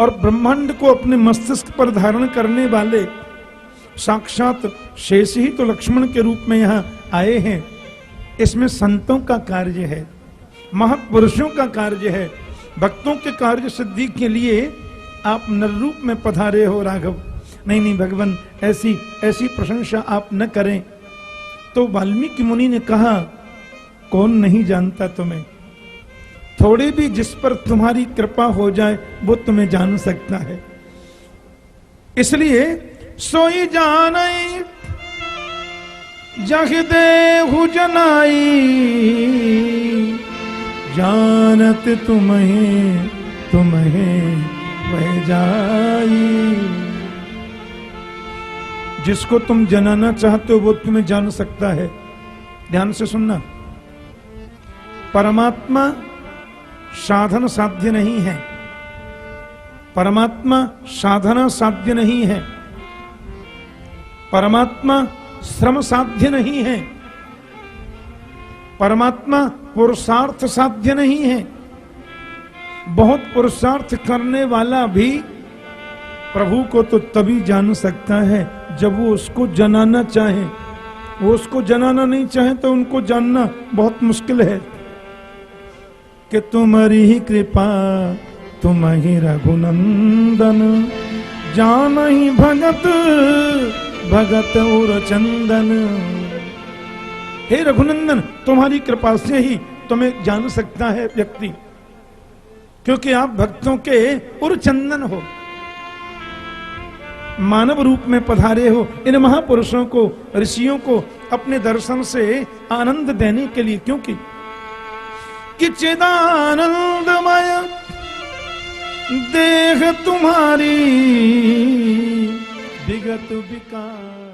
A: और ब्रह्मांड को अपने मस्तिष्क पर धारण करने वाले साक्षात शेष ही तो लक्ष्मण के रूप में यहाँ आए हैं। इसमें संतों का कार्य है, महत्पुरुषों का कार्य है। भक्तों के कार्य सिद्धि के लिए आप नर रूप में पधारे हो राघव। नहीं नहीं भगवान, ऐसी ऐसी प्रशंसा आप न करें। तो वाल्मीकि मुनि ने कहा, कौन नहीं जानता तुम्हें, थोड़ी भी जिस पर तुम्हारी कृपा हो जाए वो तुम्हें जान सकता है। इसलिए सोई जानै जहि देहु जनाई, जानत तुम्हें तुम्हें वह जाई। जिसको तुम जनाना चाहते हो वो तुम्हें जान सकता है। ध्यान से सुनना, परमात्मा साधन साध्य नहीं है, परमात्मा साधना साध्य नहीं है, परमात्मा श्रम साध्य नहीं है, परमात्मा पुरुषार्थ साध्य नहीं है। बहुत पुरुषार्थ करने वाला भी प्रभु को तो तभी जान सकता है जब वो उसको जनाना चाहे। वो उसको जनाना नहीं चाहे तो उनको जानना बहुत मुश्किल है। कि तुम्हारी ही कृपा तुम ही रघुनंदन, जान ही भगत भगत और चंदन। हे रघुनंदन, तुम्हारी कृपा से ही तुम्हें जान सकता है व्यक्ति, क्योंकि आप भक्तों के उर चंदन हो, मानव रूप में पधारे हो इन महापुरुषों को, ऋषियों को अपने दर्शन से आनंद देने के लिए। क्योंकि कि चिदानंदमय देह तुम्हारी विगत विकार।